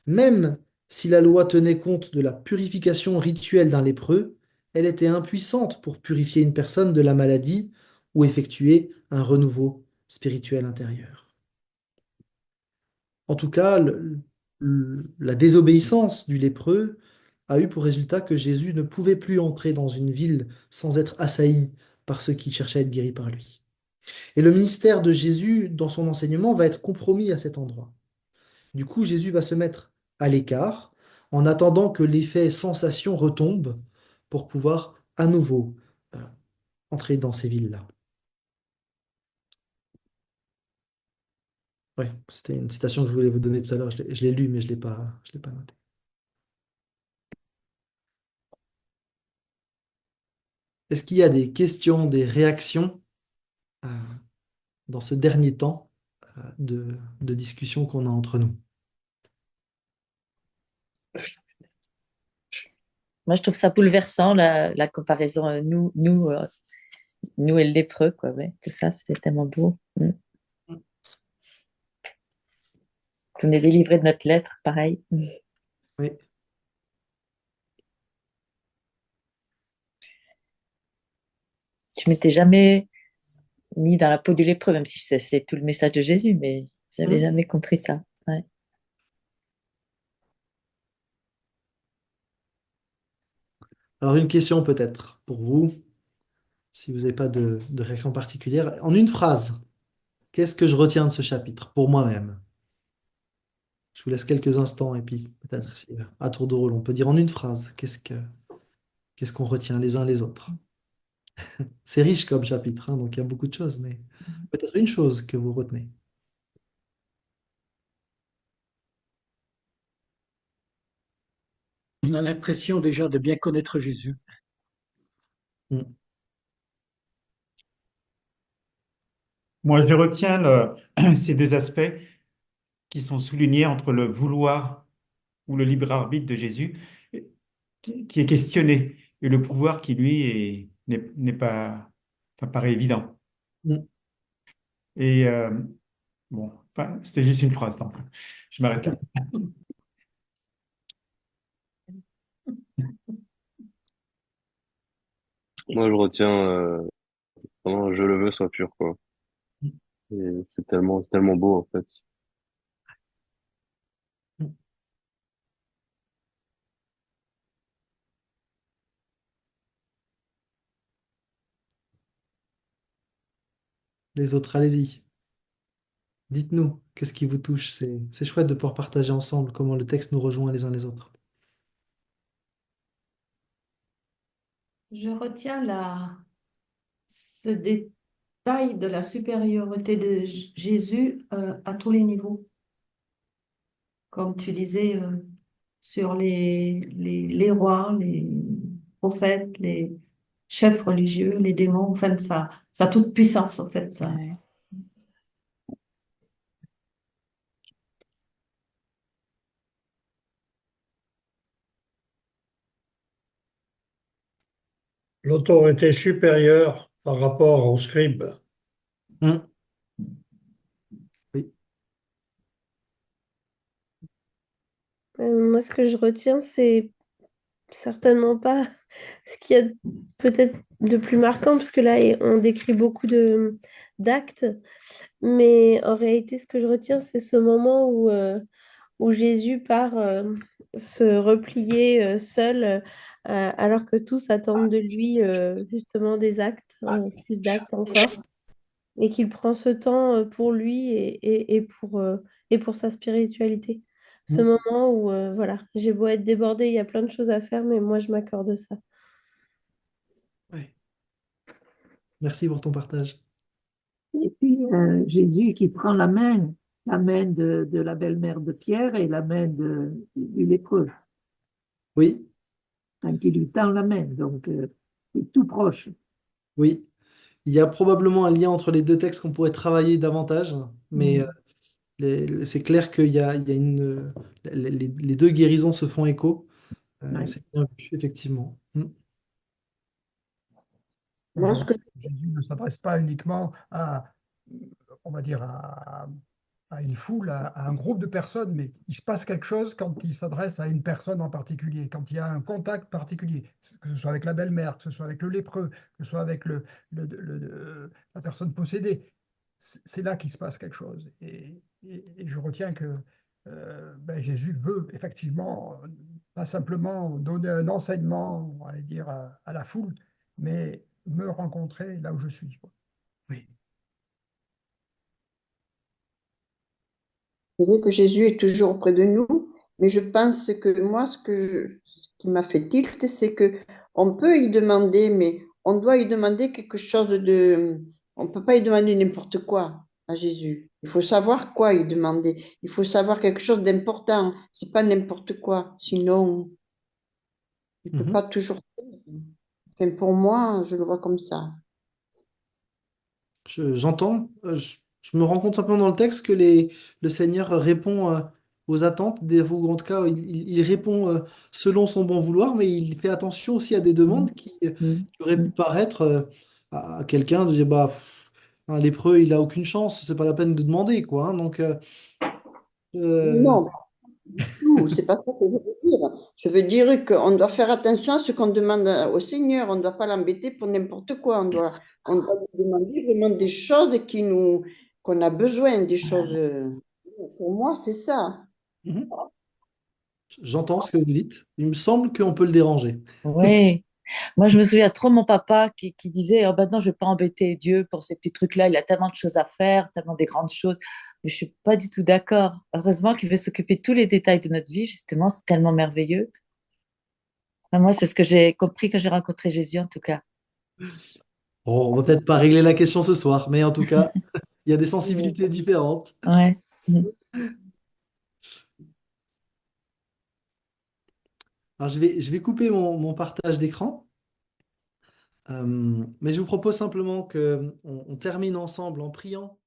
Même si la loi tenait compte de la purification rituelle d'un lépreux, elle était impuissante pour purifier une personne de la maladie ou effectuer un renouveau spirituel intérieur. En tout cas, la désobéissance du lépreux a eu pour résultat que Jésus ne pouvait plus entrer dans une ville sans être assailli par ceux qui cherchaient à être guéris par lui. Et le ministère de Jésus dans son enseignement va être compromis à cet endroit. Du coup, Jésus va se mettre à l'écart en attendant que l'effet sensation retombe pour pouvoir à nouveau euh, entrer dans ces villes-là. Ouais, c'était une citation que je voulais vous donner tout à l'heure. Je l'ai lu, mais je l'ai pas noté. Est-ce qu'il y a des questions, des réactions euh, dans ce dernier temps de discussion qu'on a entre nous? Moi, je trouve ça bouleversant, la comparaison nous et le lépreux, quoi. Ouais. Tout ça, c'était tellement beau. On est délivré de notre lettre, pareil. Oui. Je m'étais jamais mis dans la peau du lépreux, même si c'est tout le message de Jésus, mais j'avais jamais compris ça. Ouais. Alors une question peut-être pour vous. si vous n'avez pas de réaction particulière. En une phrase, qu'est-ce que je retiens de ce chapitre pour moi-même? Je vous laisse quelques instants et puis peut-être à tour de rôle, on peut dire en une phrase, qu'est-ce qu'on retient les uns les autres? C'est riche comme chapitre, hein, donc il y a beaucoup de choses, mais peut-être une chose que vous retenez. On a l'impression déjà de bien connaître Jésus. Mm. Moi, je retiens ces deux aspects qui sont soulignés entre le vouloir ou le libre arbitre de Jésus, qui est questionné, et le pouvoir qui, lui, n'est pas, enfin, paraît évident. Mm. Et bon, enfin, c'était juste une phrase, donc je m'arrête là. Moi, je retiens vraiment, je le veux, soit pur, quoi. Et c'est tellement beau, en fait. Mm. Les autres, allez-y. Dites-nous, qu'est-ce qui vous touche? C'est chouette de pouvoir partager ensemble comment le texte nous rejoint les uns les autres. Je retiens ce détail de la supériorité de Jésus à tous les niveaux. Comme tu disais, sur les rois, les prophètes, les chefs religieux, les démons, enfin, ça a toute puissance, en fait, ça. Ouais. L'autorité supérieure par rapport aux scribes. Mm. Oui. Moi, ce que je retiens, c'est certainement pas ce qu'il y a peut-être de plus marquant, parce que là, on décrit beaucoup d'actes, mais en réalité, ce que je retiens, c'est ce moment où Jésus part se replier seul, alors que tous attendent de lui justement des actes, plus d'actes encore, et qu'il prend ce temps pour lui et pour sa spiritualité. Ce Mm. moment où, voilà, j'ai beau être débordée, il y a plein de choses à faire, mais moi, je m'accorde ça. Ouais. Merci pour ton partage. Et puis Jésus qui prend la main de la belle-mère de Pierre et la main du lépreux, Oui, hein, qui lui tend la main, donc c'est tout proche. oui. Il y a probablement un lien entre les deux textes qu'on pourrait travailler davantage, mais Mm. c'est clair qu'il y a les deux guérisons se font écho. Ouais. C'est bien vu, effectivement. Mm. Je Moi, ce vois que que Jésus ne s'adresse pas uniquement on va dire, à une foule, à un groupe de personnes, mais il se passe quelque chose quand il s'adresse à une personne en particulier, quand il y a un contact particulier, que ce soit avec la belle-mère, que ce soit avec le lépreux, que ce soit avec la personne possédée. C'est là qu'il se passe quelque chose. Et je retiens que ben, Jésus veut effectivement pas simplement donner un enseignement, on va dire, à la foule, mais me rencontrer là où je suis, quoi. Oui. c'est vrai que Jésus est toujours auprès de nous, mais je pense que moi, ce qui m'a fait tilt, c'est que on peut y demander, mais on doit y demander quelque chose de... On ne peut pas y demander n'importe quoi à Jésus. Il faut savoir quoi y demander. Il faut savoir quelque chose d'important. C'est pas n'importe quoi. Sinon, il peut Mhm. pas toujours faire. Enfin, pour moi, je le vois comme ça. J'entends, je me rends compte simplement dans le texte que le Seigneur répond aux attentes, en tout cas, il répond selon son bon vouloir, mais il fait attention aussi à des Mm. demandes Mm. qui auraient pu Mm. paraître à quelqu'un de dire, bah, un lépreux, il a aucune chance, c'est pas la peine de demander, quoi, hein. Donc, euh, Non, tout, c'est pas ça que je veux dire. Je veux dire qu'on doit faire attention à ce qu'on demande au Seigneur. On ne doit pas l'embêter pour n'importe quoi. On doit lui demander vraiment des choses qu'on a besoin, des choses. Pour moi, c'est ça. mhm. J'entends ce que vous dites. Il me semble qu'on peut le déranger. Oui. Moi, je me souviens trop de mon papa qui disait, oh, maintenant, je vais pas embêter Dieu pour ces petits trucs-là. Il a tellement de choses à faire, tellement des grandes choses. Mais je suis pas du tout d'accord. Heureusement qu'il veut s'occuper de tous les détails de notre vie, justement. C'est tellement merveilleux. Enfin, moi, c'est ce que j'ai compris quand j'ai rencontré Jésus, en tout cas. Bon, on va peut-être pas régler la question ce soir, mais en tout cas, il y a des sensibilités différentes. Ouais. Alors, je vais couper mon partage d'écran, mais je vous propose simplement qu'on on termine ensemble en priant